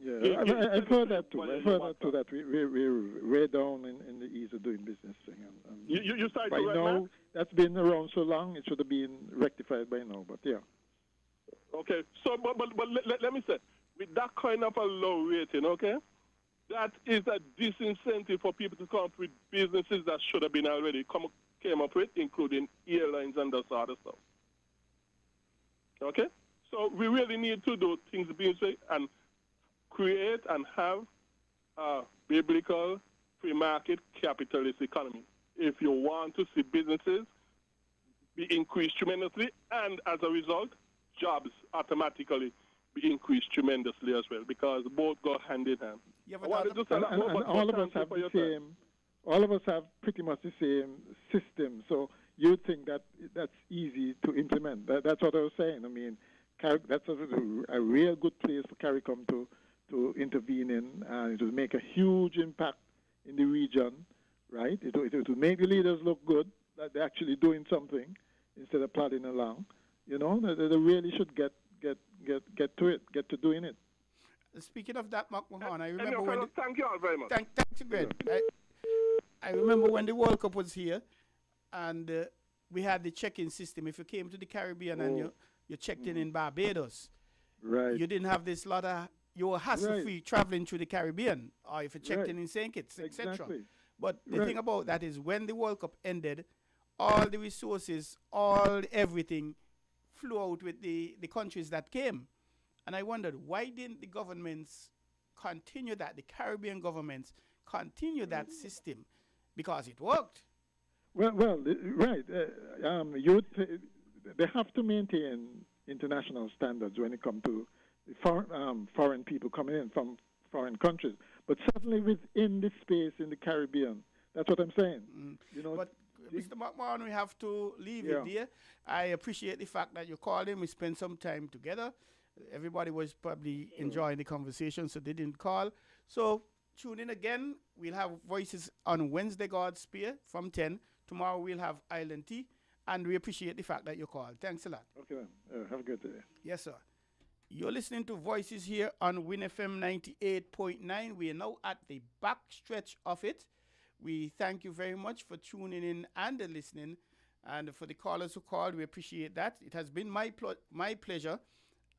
Yeah, I've heard that too. I've heard that too. That we're way down in the ease of doing business thing. And you started by now, that's been around so long, it should have been rectified by now. But yeah. Okay, so but let me say, with that kind of a low rating, okay, that is a disincentive for people to come up with businesses that should have been already came up with, including airlines and that sort of stuff. Okay, so we really need to do things business and create and have a biblical free market capitalist economy. If you want to see businesses be increased tremendously, and as a result, jobs automatically be increased tremendously as well, because both go hand in hand. And all of us have the same. All of us have pretty much the same system, so you'd think that that's easy to implement. That's what I was saying. I mean, that's a real good place for CARICOM to intervene in, and it will make a huge impact in the region, right? It will make the leaders look good, that they're actually doing something instead of plodding along. You know, they really should get to it, get to doing it. Speaking of that, Mark Mahon, I remember when... Thank you all very much. Thank you, Greg. I remember when the World Cup was here, and we had the check-in system. If you came to the Caribbean and you checked in Barbados, right, you didn't have this lot of... You were hassle-free traveling through the Caribbean, or if you checked in St. Kitts, etc. Exactly. But the thing about that is when the World Cup ended, all the resources, everything flew out with the countries that came. And I wondered, why didn't the governments continue that, the Caribbean governments continue that system? Because it worked. Well, right. They have to maintain international standards when it comes to foreign people coming in from foreign countries. But certainly within this space in the Caribbean, that's what I'm saying. You know, but Mr. McMahon, we have to leave it there. I appreciate the fact that you called in. We spent some time together. Everybody was probably enjoying the conversation, so they didn't call. So tune in again. We'll have Voices on Wednesday, God's Spear, from 10. Tomorrow we'll have Island Tea. And we appreciate the fact that you called. Thanks a lot. Okay, then. Have a good day. Yes, sir. You're listening to Voices here on WinFM 98.9. We are now at the back stretch of it. We thank you very much for tuning in and listening. And for the callers who called, we appreciate that. It has been my pleasure.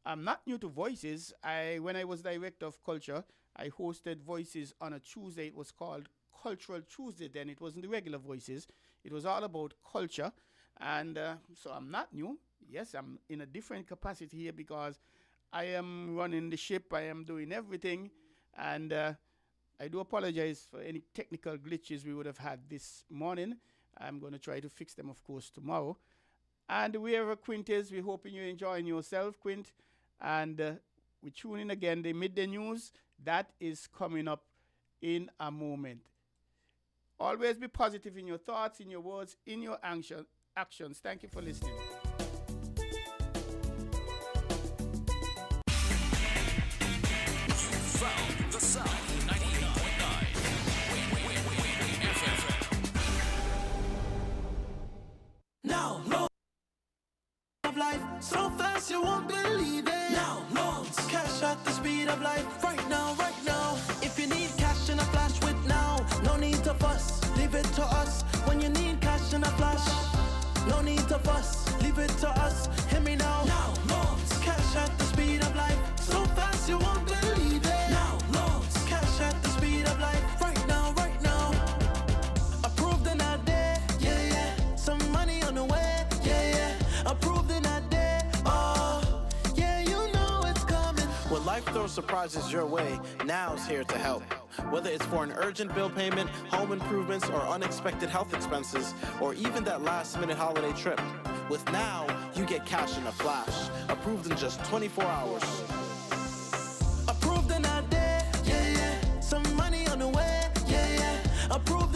I'm not new to Voices. When I was Director of Culture, I hosted Voices on a Tuesday. It was called Cultural Tuesday then. It wasn't the regular Voices. It was all about culture. And so I'm not new. Yes, I'm in a different capacity here because I am running the ship. I am doing everything. And I do apologize for any technical glitches we would have had this morning. I'm going to try to fix them, of course, tomorrow. And wherever Quint is, we're hoping you're enjoying yourself, Quint. And we tune in again. The midday news, that is coming up in a moment. Always be positive in your thoughts, in your words, in your actions. Thank you for listening. Found the sound. 98.9 Now, loans of life so fast you won't believe it. Now, loans, cash at the speed of life. Right now, right now. If you need cash in a flash with now, no need to fuss. Leave it to us. When you need cash in a flash, no need to fuss. Leave it to us. Hear me now. Now, loans, cash at the speed of life. So fast you won't believe it. Now, loans, cash at the speed of life. Right now, right now. Approved in a day. Yeah, yeah. Some money on the way. Yeah, yeah. Approved in a day. Oh, yeah, you know it's coming. When life throws surprises your way, Now's here to help. Whether it's for an urgent bill payment, home improvements, or unexpected health expenses, or even that last-minute holiday trip. With Now, you get cash in a flash, approved in just 24 hours. Approved in a day. Yeah, yeah. Some money on the way. Yeah, yeah. Approved